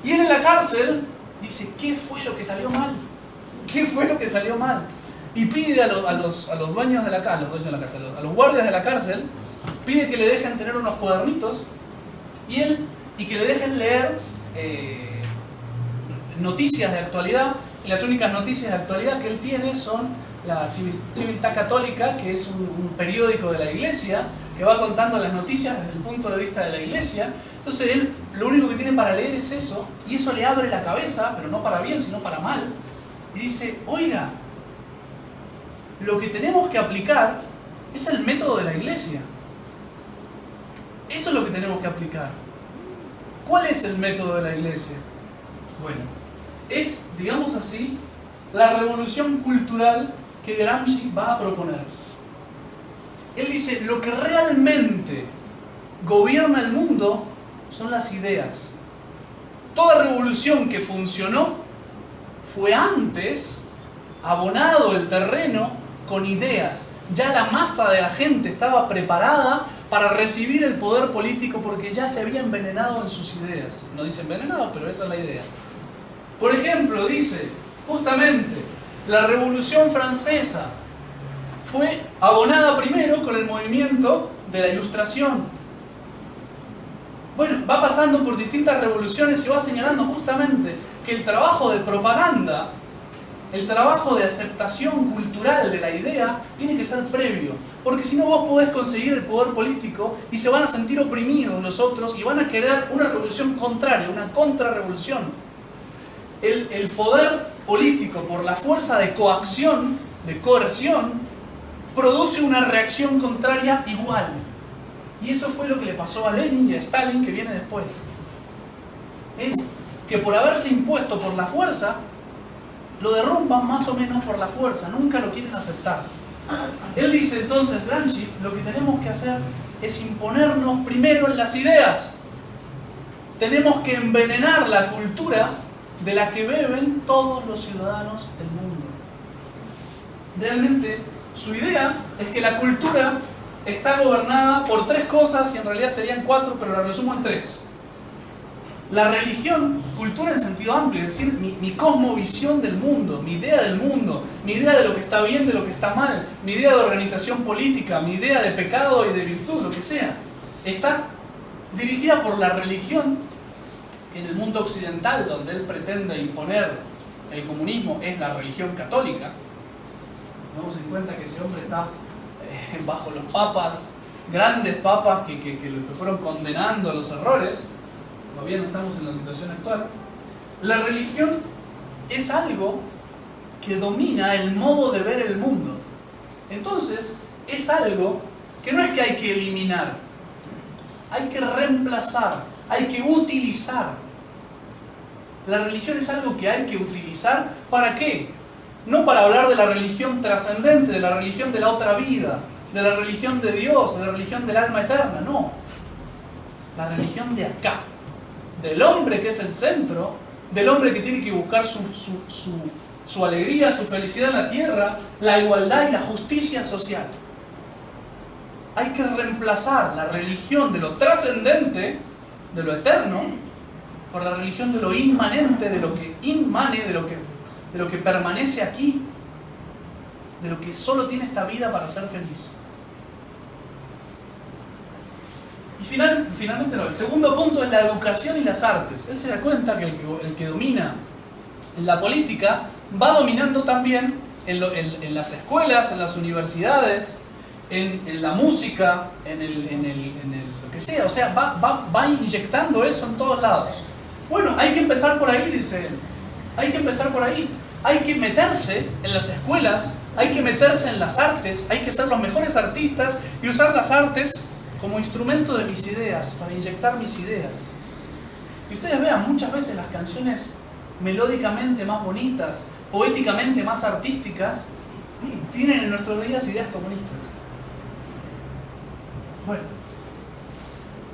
Y él en la cárcel dice, ¿qué fue lo que salió mal? ¿Qué fue lo que salió mal? Y pide a los dueños de la cárcel, a los guardias de la cárcel, pide que le dejen tener unos cuadernitos y que le dejen leer noticias de actualidad. Y las únicas noticias de actualidad que él tiene son la Civiltà Católica, que es un periódico de la iglesia que va contando las noticias desde el punto de vista de la iglesia. Entonces él lo único que tiene para leer es eso, y eso le abre la cabeza, pero no para bien, sino para mal. Y dice, oiga, lo que tenemos que aplicar es el método de la iglesia. Eso es lo que tenemos que aplicar. ¿Cuál es el método de la iglesia? Bueno, es, digamos así, la revolución cultural que Gramsci va a proponer. Él dice, lo que realmente gobierna el mundo son las ideas. Toda revolución que funcionó fue antes abonado el terreno con ideas. Ya la masa de la gente estaba preparada para recibir el poder político porque ya se había envenenado en sus ideas. No dice envenenado, pero esa es la idea. Por ejemplo, dice, justamente, la Revolución Francesa fue abonada primero con el movimiento de la Ilustración. Bueno, va pasando por distintas revoluciones y va señalando justamente que el trabajo de propaganda, el trabajo de aceptación cultural de la idea, tiene que ser previo. Porque si no, vos podés conseguir el poder político y se van a sentir oprimidos los otros y van a querer una revolución contraria, una contrarrevolución. El poder político, por la fuerza de coacción, de coerción, produce una reacción contraria igual. Y eso fue lo que le pasó a Lenin y a Stalin, que viene después. Es que por haberse impuesto por la fuerza, lo derrumban más o menos por la fuerza, nunca lo quieren aceptar. Él dice entonces, Gramsci, lo que tenemos que hacer es imponernos primero en las ideas. Tenemos que envenenar la cultura de la que beben todos los ciudadanos del mundo. Realmente, su idea es que la cultura está gobernada por tres cosas, y en realidad serían cuatro, pero la resumo en tres. La religión, cultura en sentido amplio, es decir, mi cosmovisión del mundo, mi idea del mundo, mi idea de lo que está bien, de lo que está mal, mi idea de organización política, mi idea de pecado y de virtud, lo que sea, está dirigida por la religión, en el mundo occidental, donde él pretende imponer el comunismo, es la religión católica. Tenemos en cuenta que ese hombre está bajo los papas, grandes papas que fueron condenando los errores. Todavía no estamos en la situación actual. La religión es algo que domina el modo de ver el mundo. Entonces, es algo que no es que hay que eliminar, hay que reemplazar, hay que utilizar. La religión es algo que hay que utilizar. ¿Para qué? No para hablar de la religión trascendente, de la religión de la otra vida, de la religión de Dios, de la religión del alma eterna, no. La religión de acá, del hombre que es el centro, del hombre que tiene que buscar su alegría, su felicidad en la tierra, la igualdad y la justicia social. Hay que reemplazar la religión de lo trascendente, de lo eterno, por la religión de lo inmanente, de lo que inmane, de lo que permanece aquí, de lo que solo tiene esta vida para ser feliz. Y finalmente no, el segundo punto es la educación y las artes. Él se da cuenta que el que domina en la política va dominando también en las escuelas, en las universidades, en la música, en lo que sea. O sea, va inyectando eso en todos lados. Bueno, hay que empezar por ahí, dice él. Hay que empezar por ahí. Hay que meterse en las escuelas, hay que meterse en las artes, hay que ser los mejores artistas y usar las artes como instrumento de mis ideas, para inyectar mis ideas. Y ustedes vean, muchas veces las canciones melódicamente más bonitas, poéticamente más artísticas, tienen en nuestros días ideas comunistas. Bueno.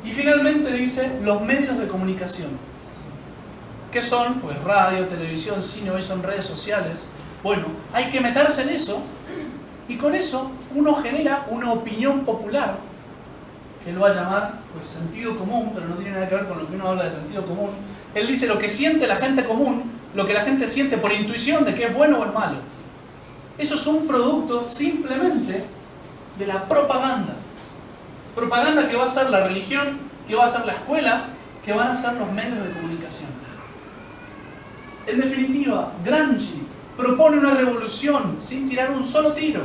Y finalmente dice los medios de comunicación. ¿Qué son? Pues radio, televisión, cine, hoy son redes sociales. Bueno, hay que meterse en eso y con eso uno genera una opinión popular que él va a llamar pues sentido común, pero no tiene nada que ver con lo que uno habla de sentido común. Él dice lo que siente la gente común, lo que la gente siente por intuición de que es bueno o es malo. Eso es un producto simplemente de la propaganda. Propaganda que va a ser la religión, que va a ser la escuela, que van a ser los medios de comunicación. En definitiva, Gramsci propone una revolución sin tirar un solo tiro.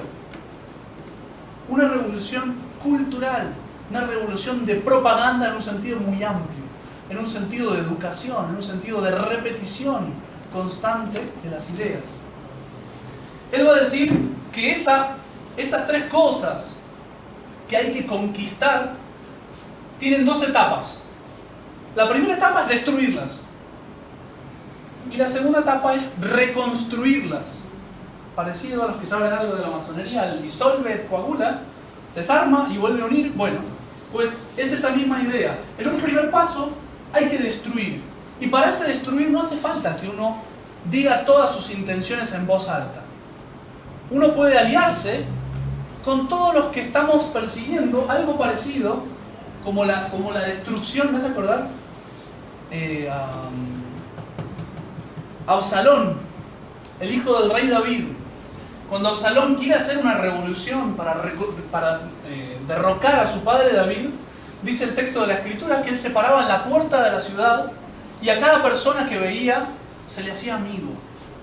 Una revolución cultural, una revolución de propaganda en un sentido muy amplio, en un sentido de educación, en un sentido de repetición constante de las ideas. Él va a decir que estas tres cosas que hay que conquistar tienen dos etapas. La primera etapa es destruirlas. Y la segunda etapa es reconstruirlas. Parecido a los que saben algo de la masonería, el disolve et coagula, desarma y vuelve a unir. Bueno, pues es esa misma idea. En un primer paso hay que destruir. Y para ese destruir no hace falta que uno diga todas sus intenciones en voz alta. Uno puede aliarse con todos los que estamos persiguiendo algo parecido, como la destrucción. ¿Me hace acordar? Absalón, el hijo del rey David. Cuando Absalón quiere hacer una revolución para derrocar a su padre David, dice el texto de la Escritura que él se paraba en la puerta de la ciudad y a cada persona que veía se le hacía amigo.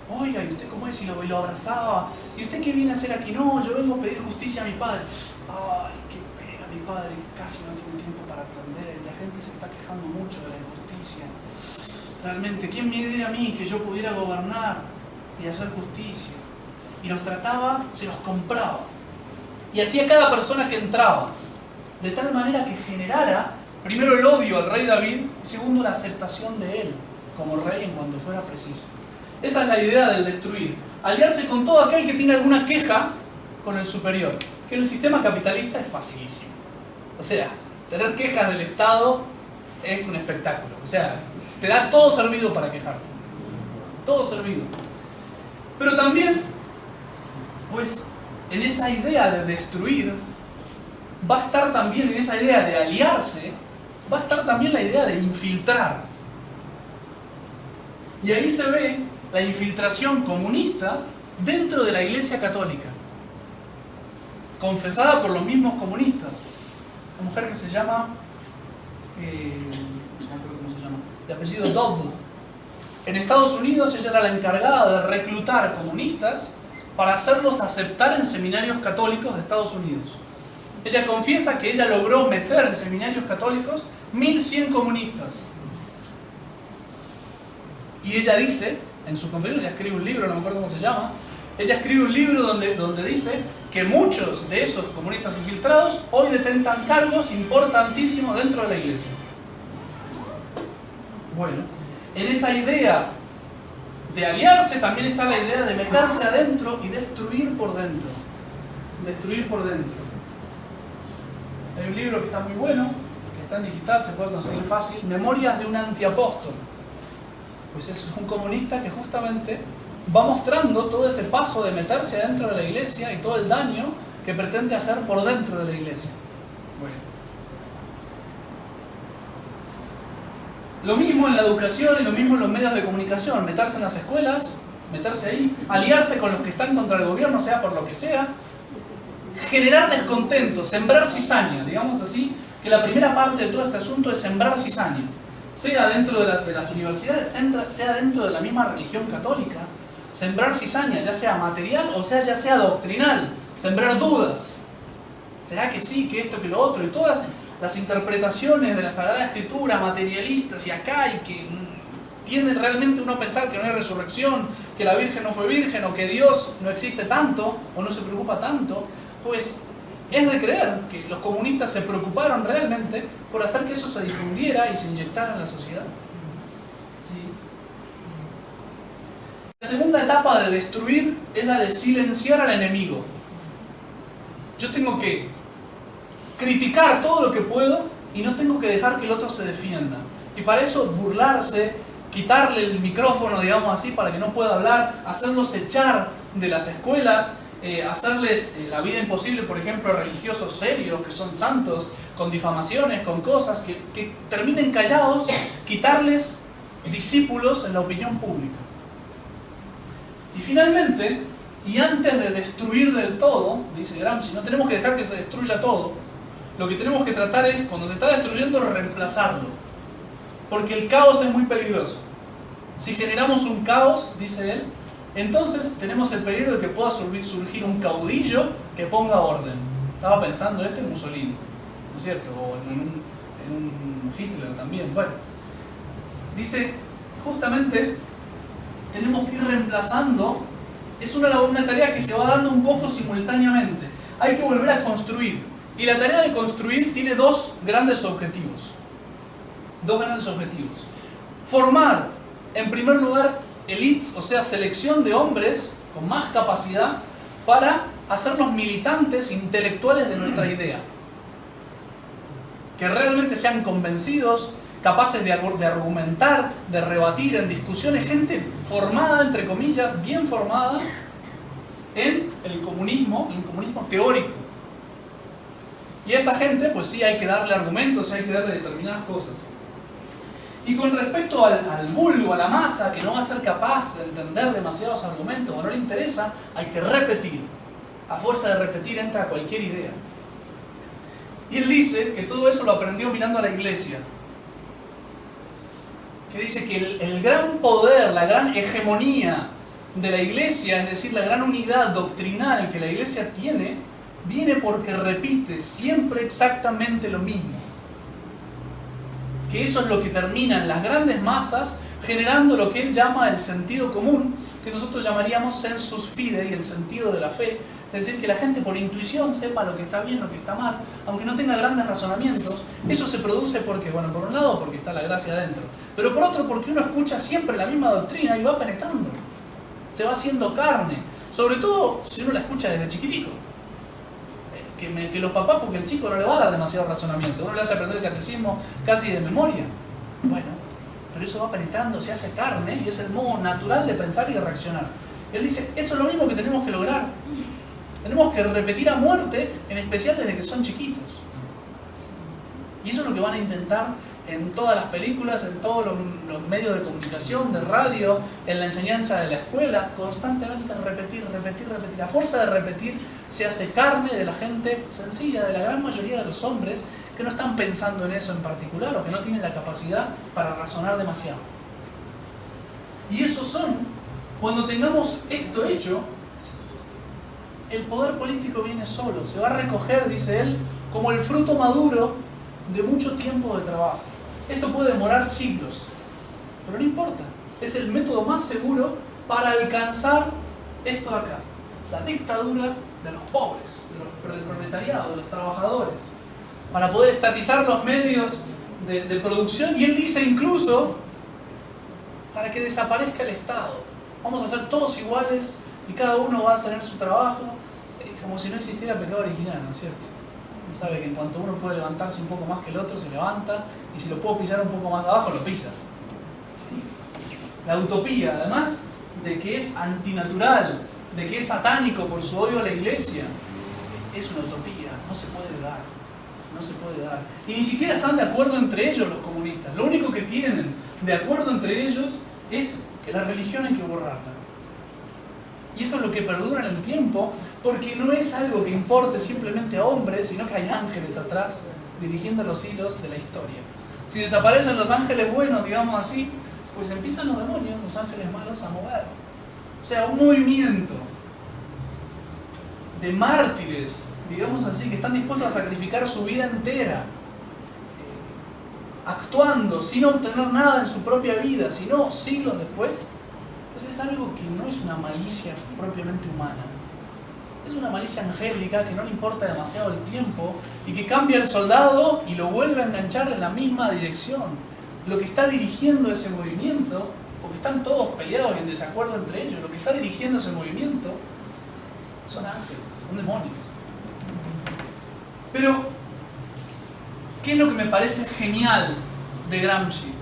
Oiga, ¿y usted cómo es? Y lo abrazaba. ¿Y usted qué viene a hacer aquí? No, yo vengo a pedir justicia a mi padre. Ay, qué pena, mi padre casi no tiene tiempo para atender. La gente se está quejando mucho de la injusticia. Realmente, ¿quién me diera a mí que yo pudiera gobernar y hacer justicia? Y los trataba, se los compraba. Y hacía cada persona que entraba, de tal manera que generara, primero el odio al rey David, y segundo la aceptación de él como rey en cuanto fuera preciso. Esa es la idea del destruir. Aliarse con todo aquel que tiene alguna queja con el superior. Que en el sistema capitalista es facilísimo. O sea, tener quejas del Estado es un espectáculo. O sea, te da todo servido para quejarte. Todo servido. Pero también, pues, en esa idea de destruir, va a estar también en esa idea de aliarse, va a estar también la idea de infiltrar. Y ahí se ve la infiltración comunista dentro de la Iglesia Católica, confesada por los mismos comunistas. Una mujer que se llama no me acuerdo cómo se llama, de apellido Dodd. En Estados Unidos ella era la encargada de reclutar comunistas para hacerlos aceptar en seminarios católicos de Estados Unidos. Ella confiesa que ella logró meter en seminarios católicos 1100 comunistas. Y ella dice, en su conferencia, ella escribe un libro, no me acuerdo cómo se llama, ella escribe un libro donde dice que muchos de esos comunistas infiltrados hoy detentan cargos importantísimos dentro de la iglesia. Bueno, en esa idea de aliarse también está la idea de meterse adentro y destruir por dentro. Destruir por dentro. Hay un libro que está muy bueno, que está en digital, se puede conseguir fácil, Memorias de un antiapóstol. Pues es un comunista que justamente va mostrando todo ese paso de meterse adentro de la iglesia y todo el daño que pretende hacer por dentro de la iglesia. Bueno. Lo mismo en la educación y lo mismo en los medios de comunicación, meterse en las escuelas, meterse ahí, aliarse con los que están contra el gobierno, sea por lo que sea, generar descontento, sembrar cizaña, digamos así, que la primera parte de todo este asunto es sembrar cizaña, sea dentro de las universidades, sea dentro de la misma religión católica, sembrar cizaña, ya sea material o sea ya sea doctrinal, sembrar dudas, ¿será que sí, que esto, que lo otro? Y todas las interpretaciones de la Sagrada Escritura materialistas y acá, y que tiende realmente uno a pensar que no hay resurrección, que la Virgen no fue virgen, o que Dios no existe tanto, o no se preocupa tanto, pues es de creer que los comunistas se preocuparon realmente por hacer que eso se difundiera y se inyectara en la sociedad. ¿Sí? La segunda etapa de destruir es la de silenciar al enemigo. Yo tengo que criticar todo lo que puedo y no tengo que dejar que el otro se defienda. Y para eso burlarse, quitarle el micrófono, digamos así, para que no pueda hablar, hacerlos echar de las escuelas, hacerles la vida imposible, por ejemplo, a religiosos serios, que son santos, con difamaciones, con cosas, que terminen callados, quitarles discípulos en la opinión pública. Y finalmente, y antes de destruir del todo, dice Gramsci, no tenemos que dejar que se destruya todo. Lo que tenemos que tratar es, cuando se está destruyendo, reemplazarlo. Porque el caos es muy peligroso. Si generamos un caos, dice él, entonces tenemos el peligro de que pueda surgir un caudillo que ponga orden. Estaba pensando en Mussolini, ¿no es cierto? O en un Hitler también. Bueno, dice, justamente tenemos que ir reemplazando. Es una tarea que se va dando un poco simultáneamente. Hay que volver a construir. Y la tarea de construir tiene dos grandes objetivos. Formar, en primer lugar, elites, o sea, selección de hombres con más capacidad para hacernos militantes intelectuales de nuestra idea. Que realmente sean convencidos, capaces de argumentar, de rebatir en discusiones, gente formada, entre comillas, bien formada en el comunismo teórico. Y a esa gente, pues sí, hay que darle argumentos, hay que darle determinadas cosas. Y con respecto al vulgo, a la masa, que no va a ser capaz de entender demasiados argumentos o no le interesa, hay que repetir. A fuerza de repetir entra cualquier idea. Y él dice que todo eso lo aprendió mirando a la iglesia. Que dice que el gran poder, la gran hegemonía de la iglesia, es decir, la gran unidad doctrinal que la iglesia tiene, viene porque repite siempre exactamente lo mismo. Que eso es lo que termina en las grandes masas generando lo que él llama el sentido común, que nosotros llamaríamos sensus fidei, el sentido de la fe. Es decir, que la gente por intuición sepa lo que está bien, lo que está mal, aunque no tenga grandes razonamientos. Eso se produce porque, bueno, por un lado porque está la gracia adentro, pero por otro porque uno escucha siempre la misma doctrina y va penetrando, se va haciendo carne, sobre todo si uno la escucha desde chiquitico. Que los papás, porque el chico no le va a dar demasiado razonamiento, uno le hace aprender el catecismo casi de memoria. Bueno, pero eso va penetrando, se hace carne y es el modo natural de pensar y de reaccionar. Él dice, eso es lo mismo que tenemos que lograr. Tenemos que repetir a muerte, en especial desde que son chiquitos. Y eso es lo que van a intentar en todas las películas, en todos los medios de comunicación, de radio, en la enseñanza de la escuela, constantemente repetir. A fuerza de repetir se hace carne de la gente sencilla, de la gran mayoría de los hombres que no están pensando en eso en particular o que no tienen la capacidad para razonar demasiado. Y esos son, cuando tengamos esto hecho, el poder político viene solo, se va a recoger, dice él, como el fruto maduro de mucho tiempo de trabajo. Esto puede demorar siglos, pero no importa, es el método más seguro para alcanzar esto de acá, la dictadura de los pobres, del proletariado, de los trabajadores, para poder estatizar los medios de producción, y él dice incluso para que desaparezca el Estado. Vamos a ser todos iguales y cada uno va a tener su trabajo, como si no existiera pecado original, ¿no es cierto? Uno sabe que en cuanto uno puede levantarse un poco más que el otro, se levanta, y si lo puedo pisar un poco más abajo, lo pisa. ¿Sí? La utopía, además de que es antinatural, de que es satánico por su odio a la iglesia, es una utopía, no se puede dar. No se puede dar. Y ni siquiera están de acuerdo entre ellos los comunistas. Lo único que tienen de acuerdo entre ellos es que la religión hay que borrarla. Y eso es lo que perdura en el tiempo, porque no es algo que importe simplemente a hombres, sino que hay ángeles atrás dirigiendo los hilos de la historia. Si desaparecen los ángeles buenos, digamos así, pues empiezan los demonios, los ángeles malos, a mover. O sea, un movimiento de mártires, digamos así, que están dispuestos a sacrificar su vida entera, actuando sin obtener nada en su propia vida, sino siglos después, pues es algo que no es una malicia propiamente humana. Es una malicia angélica que no le importa demasiado el tiempo y que cambia el soldado y lo vuelve a enganchar en la misma dirección. Lo que está dirigiendo ese movimiento, porque están todos peleados y en desacuerdo entre ellos, lo que está dirigiendo ese movimiento son ángeles, son demonios. Pero, ¿qué es lo que me parece genial de Gramsci?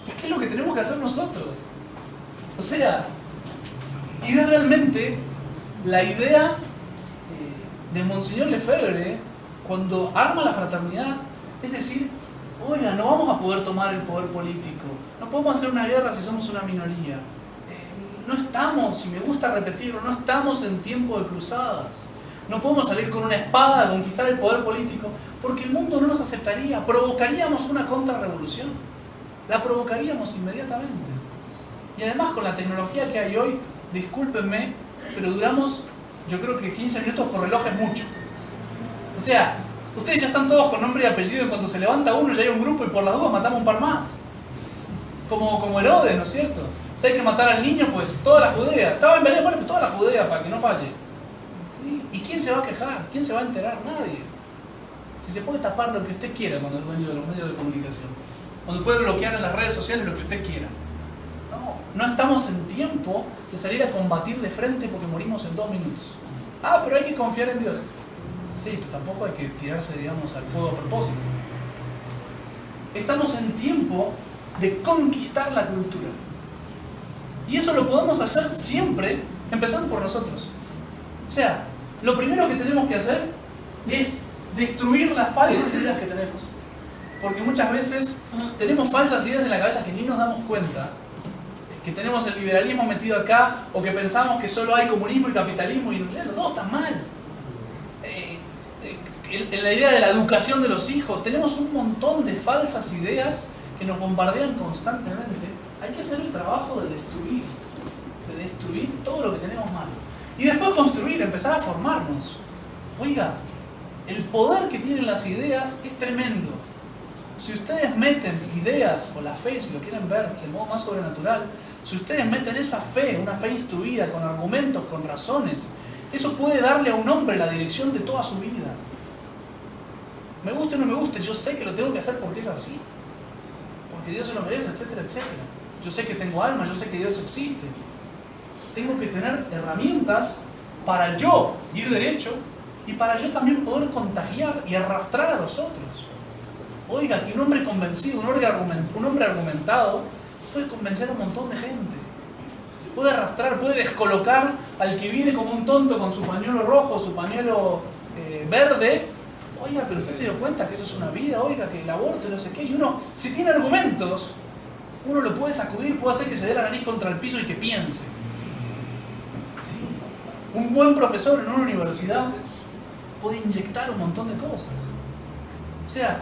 Es que es lo que tenemos que hacer nosotros. O sea, y es realmente la idea de Monseñor Lefebvre cuando arma la fraternidad, es decir, oiga, no vamos a poder tomar el poder político, no podemos hacer una guerra si somos una minoría. No estamos, y me gusta repetirlo, no estamos en tiempo de cruzadas. No podemos salir con una espada a conquistar el poder político, porque el mundo no nos aceptaría. Provocaríamos una contrarrevolución. La provocaríamos inmediatamente. Y además, con la tecnología que hay hoy, discúlpenme, pero duramos, yo creo que 15 minutos por reloj es mucho. O sea, ustedes ya están todos con nombre y apellido, y cuando se levanta uno ya hay un grupo y por las dudas matamos un par más. Como Herodes, ¿no es cierto? Si hay que matar al niño, pues toda la Judea. Estaba en Belén, bueno, pues toda la Judea para que no falle. ¿Sí? ¿Y quién se va a quejar? ¿Quién se va a enterar? Nadie. Si se puede tapar lo que usted quiera cuando es dueño de los medios de comunicación. Cuando puede bloquear en las redes sociales lo que usted quiera. No estamos en tiempo de salir a combatir de frente porque morimos en 2 minutos. Ah, pero hay que confiar en Dios. Sí, pero tampoco hay que tirarse, digamos, al fuego a propósito. Estamos en tiempo de conquistar la cultura. Y eso lo podemos hacer siempre, empezando por nosotros. O sea, lo primero que tenemos que hacer es destruir las falsas ideas que tenemos. Porque muchas veces tenemos falsas ideas en la cabeza que ni nos damos cuenta. Que tenemos el liberalismo metido acá, o que pensamos que solo hay comunismo y capitalismo, y en realidad los dos están mal. En la idea de la educación de los hijos, tenemos un montón de falsas ideas que nos bombardean constantemente. Hay que hacer el trabajo de destruir todo lo que tenemos malo. Y después construir, empezar a formarnos. Oiga, el poder que tienen las ideas es tremendo. Si ustedes meten ideas, o la fe, si lo quieren ver de modo más sobrenatural, si ustedes meten esa fe, una fe instruida, con argumentos, con razones, eso puede darle a un hombre la dirección de toda su vida. Me guste o no me guste, yo sé que lo tengo que hacer porque es así. Porque Dios se lo merece, etcétera, etcétera. Yo sé que tengo alma, yo sé que Dios existe. Tengo que tener herramientas para yo ir derecho y para yo también poder contagiar y arrastrar a los otros. Oiga, que un hombre convencido, un hombre argumentado, puede convencer a un montón de gente. Puede arrastrar, puede descolocar al que viene como un tonto con su pañuelo rojo, su pañuelo verde. Oiga, pero usted se dio cuenta que eso es una vida, oiga, que el aborto y no sé qué. Y uno, si tiene argumentos, uno lo puede sacudir, puede hacer que se dé la nariz contra el piso y que piense. ¿Sí? Un buen profesor en una universidad puede inyectar un montón de cosas. O sea,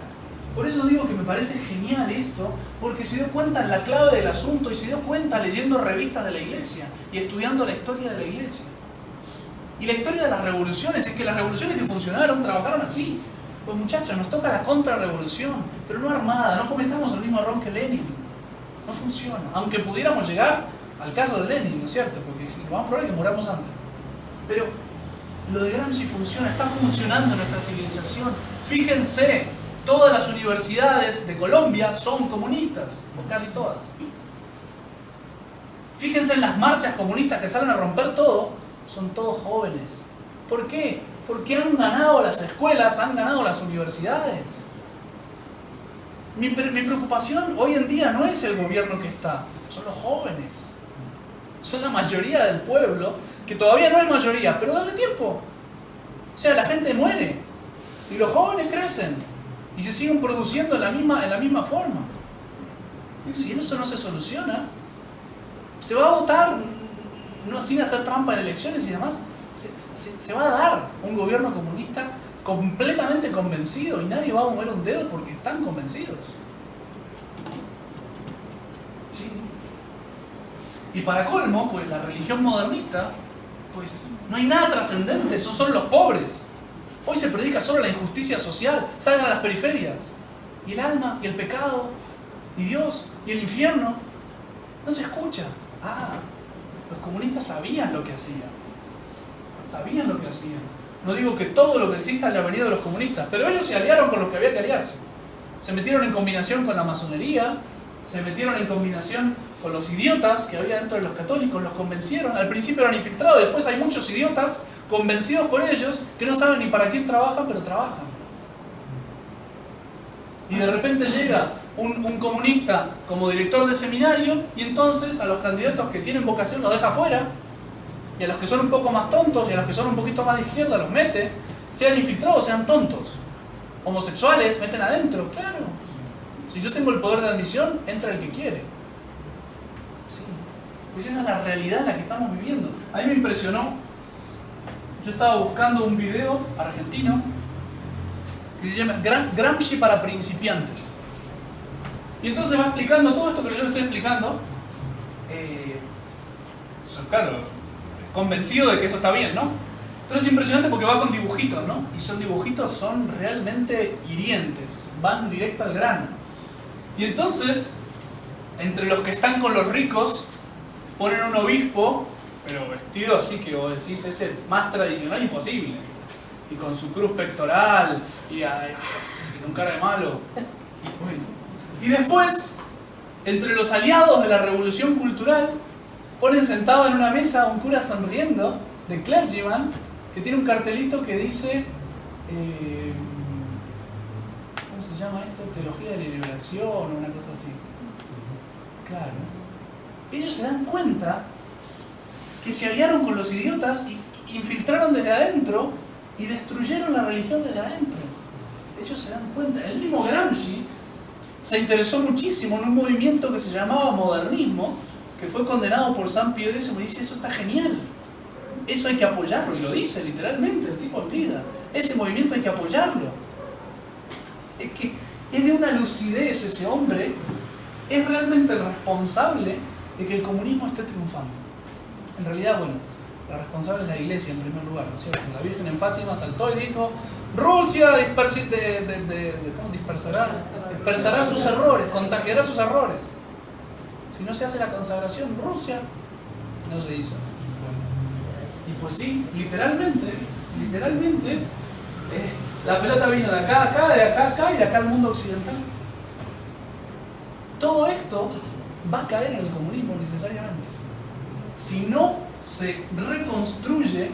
por eso digo que me parece genial esto, porque se dio cuenta en la clave del asunto y se dio cuenta leyendo revistas de la iglesia y estudiando la historia de la iglesia. Y la historia de las revoluciones es que las revoluciones que funcionaron trabajaron así. Pues muchachos, nos toca la contrarrevolución, pero no armada, no cometamos el mismo error que Lenin. No funciona, aunque pudiéramos llegar al caso de Lenin, ¿no es cierto? Porque lo más probable es que muramos antes. Pero lo de Gramsci funciona, está funcionando en nuestra civilización. Fíjense, todas las universidades de Colombia son comunistas, o casi todas. Fíjense en las marchas comunistas que salen a romper todo, son todos jóvenes. ¿Por qué? Porque han ganado las escuelas, han ganado las universidades. Mi preocupación hoy en día no es el gobierno que está, son los jóvenes. Son la mayoría del pueblo, que todavía no es mayoría, pero dale tiempo. O sea, la gente muere y los jóvenes crecen y se siguen produciendo en la misma forma. Si eso no se soluciona, se va a votar no, sin hacer trampa en elecciones y demás. Se va a dar un gobierno comunista completamente convencido y nadie va a mover un dedo porque están convencidos. ¿Sí? Y para colmo, pues la religión modernista, pues no hay nada trascendente, esos son los pobres. Hoy se predica solo la injusticia social, salgan a las periferias. Y el alma, y el pecado, y Dios, y el infierno, no se escucha. Ah, los comunistas sabían lo que hacían. Sabían lo que hacían. No digo que todo lo que exista haya venido de los comunistas, pero ellos se aliaron con los que había que aliarse. Se metieron en combinación con la masonería, se metieron en combinación con los idiotas que había dentro de los católicos, los convencieron. Al principio eran infiltrados, después hay muchos idiotas convencidos por ellos que no saben ni para quién trabajan, pero trabajan. Y de repente llega un comunista como director de seminario y entonces a los candidatos que tienen vocación los deja fuera. Y a los que son un poco más tontos y a los que son un poquito más de izquierda los mete, sean infiltrados, sean tontos. Homosexuales, meten adentro, claro. Si yo tengo el poder de admisión, entra el que quiere. Sí. Pues esa es la realidad en la que estamos viviendo. A mí me impresionó. Yo estaba buscando un video argentino que se llama Gramsci para principiantes. Y entonces va explicando todo esto que yo estoy explicando. Claro, convencido de que eso está bien, ¿no? Pero es impresionante porque va con dibujitos, ¿no? Y son dibujitos, son realmente hirientes, van directo al grano. Y entonces, entre los que están con los ricos, ponen un obispo, pero vestido así que vos decís, es el más tradicional imposible. Y con su cruz pectoral, y con cara de malo. Bueno. Y después, entre los aliados de la revolución cultural, ponen sentado en una mesa a un cura sonriendo, de clergyman, que tiene un cartelito que dice, ¿cómo se llama esto? Teología de la liberación o una cosa así. Claro. Ellos se dan cuenta que se aliaron con los idiotas y infiltraron desde adentro y destruyeron la religión desde adentro. Ellos se dan cuenta. El mismo Gramsci se interesó muchísimo en un movimiento que se llamaba modernismo, que fue condenado por San Pío X, y dice, eso está genial, eso hay que apoyarlo, y lo dice literalmente, el tipo en vida, ese movimiento hay que apoyarlo. Es que es de una lucidez ese hombre, es realmente el responsable de que el comunismo esté triunfando. En realidad, bueno, la responsable es la iglesia en primer lugar, ¿no es cierto? La Virgen en Fátima saltó y dijo, Rusia dispersará sus errores, contagiará sus errores. Si no se hace la consagración, Rusia no se hizo. Y pues sí, literalmente, la pelota vino de acá a acá, de acá a acá y de acá al mundo occidental. Todo esto va a caer en el comunismo necesariamente. Si no se reconstruye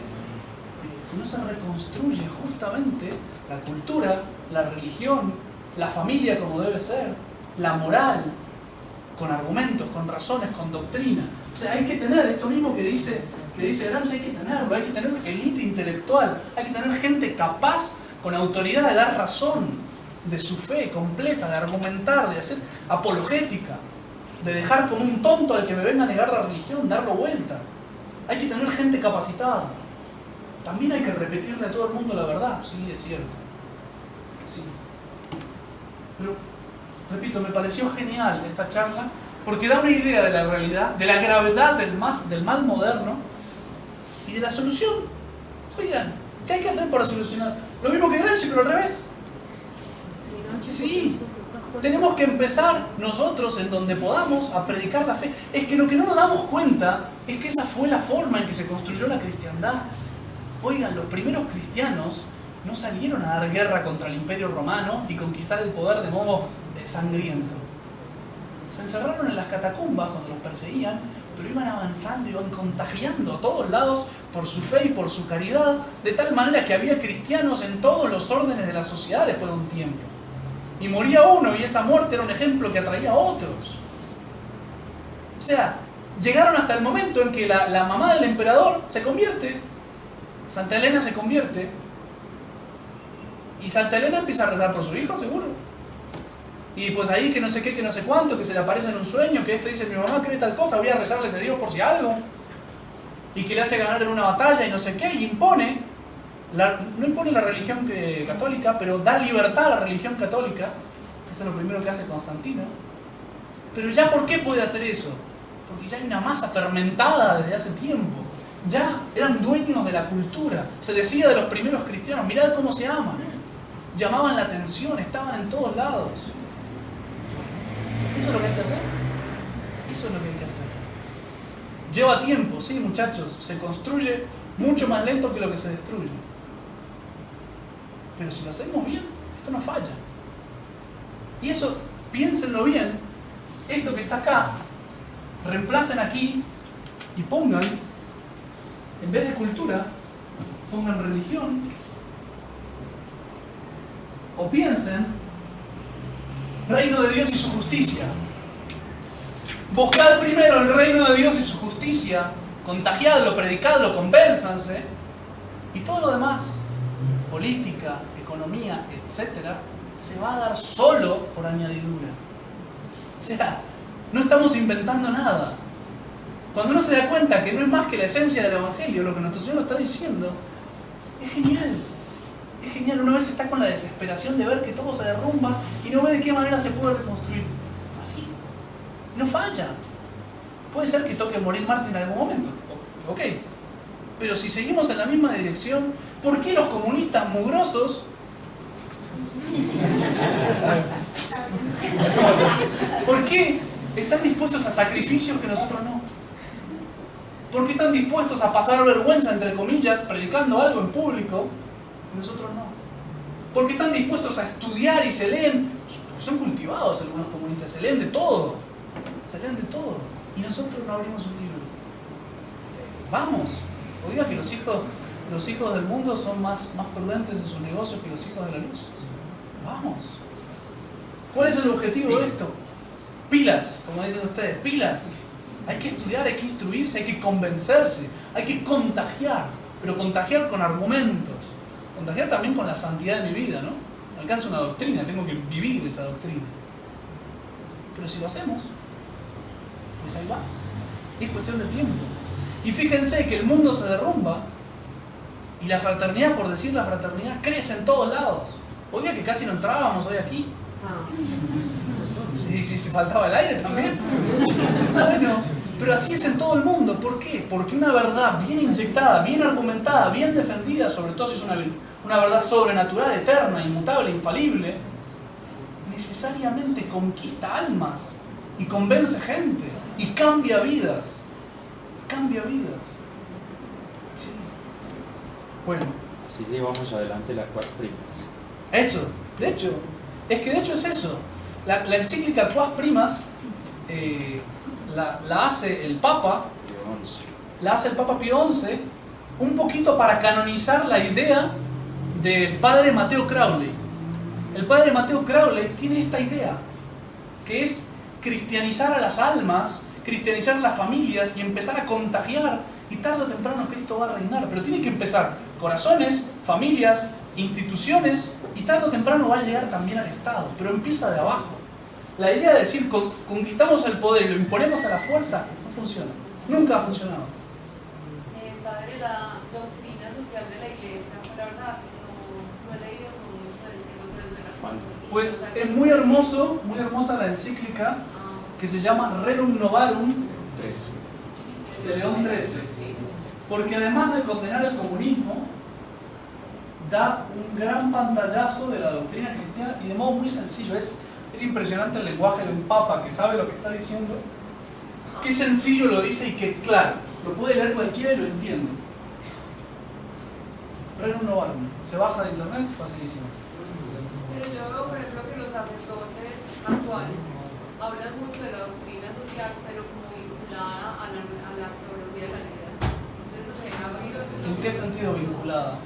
justamente la cultura, la religión, la familia como debe ser, la moral, con argumentos, con razones, con doctrina. O sea, hay que tener esto mismo que dice Gramsci, hay que tenerlo, hay que tener élite intelectual, hay que tener gente capaz, con autoridad de dar razón de su fe completa, de argumentar, de hacer apologética, de dejar como un tonto al que me venga a negar la religión, darlo vuelta. Hay que tener gente capacitada. También hay que repetirle a todo el mundo la verdad. Sí, es cierto. Sí. Pero, repito, me pareció genial esta charla porque da una idea de la realidad, de la gravedad del mal moderno y de la solución. Oigan, ¿qué hay que hacer para solucionar? Lo mismo que Gramsci, pero al revés. Sí, tenemos que empezar nosotros en donde podamos a predicar la fe. Es que lo que no nos damos cuenta es que esa fue la forma en que se construyó la cristiandad. Oigan, los primeros cristianos no salieron a dar guerra contra el Imperio Romano y conquistar el poder de modo sangriento. Se encerraron en las catacumbas cuando los perseguían, pero iban avanzando, iban contagiando a todos lados por su fe y por su caridad, de tal manera que había cristianos en todos los órdenes de la sociedad después de un tiempo. Y moría uno y esa muerte era un ejemplo que atraía a otros. O sea, llegaron hasta el momento en que la mamá del emperador se convierte, Santa Elena se convierte, y Santa Elena empieza a rezar por su hijo, seguro. Y pues ahí que no sé qué, que no sé cuánto, que se le aparece en un sueño, que dice, mi mamá cree tal cosa, voy a rezarle a ese Dios por si algo. Y que le hace ganar en una batalla y no sé qué, y impone, no impone la religión católica, pero da libertad a la religión católica. Eso es lo primero que hace Constantino. Pero ya, ¿por qué puede hacer eso? Porque ya hay una masa fermentada desde hace tiempo. Ya eran dueños de la cultura. Se decía de los primeros cristianos, mirad cómo se aman. Llamaban la atención, estaban en todos lados. ¿Eso es lo que hay que hacer? Eso es lo que hay que hacer. Lleva tiempo, sí, muchachos. Se construye mucho más lento que lo que se destruye. Pero si lo hacemos bien, esto no falla. Y eso, piénsenlo bien, esto que está acá, reemplacen aquí y pongan, en vez de cultura, pongan religión. O piensen, reino de Dios y su justicia. Buscad primero el reino de Dios y su justicia, contagiadlo, predicadlo, convénzanse, y todo lo demás, política, economía, etc., se va a dar solo por añadidura. O sea, no estamos inventando nada. Cuando uno se da cuenta que no es más que la esencia del Evangelio, lo que nuestro Señor nos está diciendo, es genial. Es genial. Una vez está con la desesperación de ver que todo se derrumba y no ve de qué manera se puede reconstruir. Así. No falla. Puede ser que toque morir Marte en algún momento. Ok. Pero si seguimos en la misma dirección, ¿por qué los comunistas mugrosos ¿por qué están dispuestos a sacrificios que nosotros no? ¿Por qué están dispuestos a pasar vergüenza, entre comillas, predicando algo en público y nosotros no? ¿Por qué están dispuestos a estudiar y se leen? Porque son cultivados algunos comunistas, se leen de todo. Se leen de todo. Y nosotros no abrimos un libro. Vamos. Oiga que los hijos del mundo son más prudentes en sus negocios que los hijos de la luz. Vamos. ¿Cuál es el objetivo de esto? Pilas, como dicen ustedes, pilas. Hay que estudiar, hay que instruirse, hay que convencerse, hay que contagiar, pero contagiar con argumentos. Contagiar también con la santidad de mi vida, ¿no? No alcanza una doctrina, tengo que vivir esa doctrina. Pero si lo hacemos, pues ahí va. Es cuestión de tiempo. Y fíjense que el mundo se derrumba y la fraternidad, por decir la fraternidad, crece en todos lados. Oiga que casi no entrábamos hoy aquí. Y si faltaba el aire también. Bueno, pero así es en todo el mundo. ¿Por qué? Porque una verdad bien inyectada, bien argumentada, bien defendida, sobre todo si es una verdad sobrenatural, eterna, inmutable, infalible, necesariamente conquista almas y convence gente y cambia vidas. Cambia vidas. Sí. Bueno. Así llevamos adelante las Quas Primas. Eso, de hecho es eso. La encíclica Quas Primas la hace el Papa, Pío XI, un poquito para canonizar la idea del padre Mateo Crowley. El padre Mateo Crowley tiene esta idea, que es cristianizar a las almas, cristianizar las familias y empezar a contagiar, y tarde o temprano Cristo va a reinar, pero tiene que empezar corazones, familias, instituciones, y tarde o temprano va a llegar también al Estado, pero empieza de abajo. La idea de decir conquistamos el poder y lo imponemos a la fuerza no funciona, nunca ha funcionado. Padre, la doctrina social de la humano. Pues es muy hermosa la encíclica que se llama Rerum Novarum 13. de León XIII, porque además de condenar el comunismo, da un gran pantallazo de la doctrina cristiana y de modo muy sencillo. Es impresionante el lenguaje de un papa que sabe lo que está diciendo, qué sencillo lo dice y qué claro, lo puede leer cualquiera y lo entiende. Rerum Novarum, se baja de internet, facilísimo. Pero yo veo, por ejemplo, que los sacerdotes actuales hablan mucho de la doctrina social, pero como vinculada a la teología de la liberación. Entonces, no sé, ¿En qué sentido vinculada?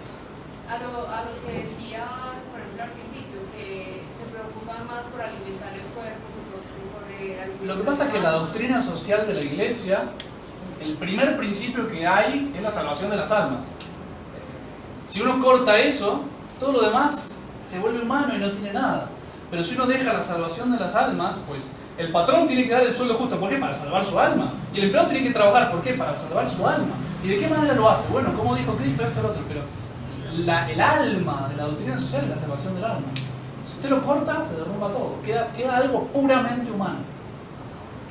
a lo que decías, por ejemplo, al principio, que se preocupan más por alimentar el cuerpo que por alimentar. Lo que pasa es que la doctrina social de la Iglesia, el primer principio que hay es la salvación de las almas. Si uno corta eso, todo lo demás se vuelve humano y no tiene nada. Pero si uno deja la salvación de las almas, pues el patrón tiene que dar el sueldo justo. ¿Por qué? Para salvar su alma. Y el empleado tiene que trabajar. ¿Por qué? Para salvar su alma. ¿Y de qué manera lo hace? Bueno, como dijo Cristo, esto y lo otro. Pero el alma de la doctrina social es la salvación del alma. Si usted lo corta, se derrumba todo. Queda algo puramente humano.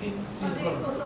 ¿Qué? Sí, corta.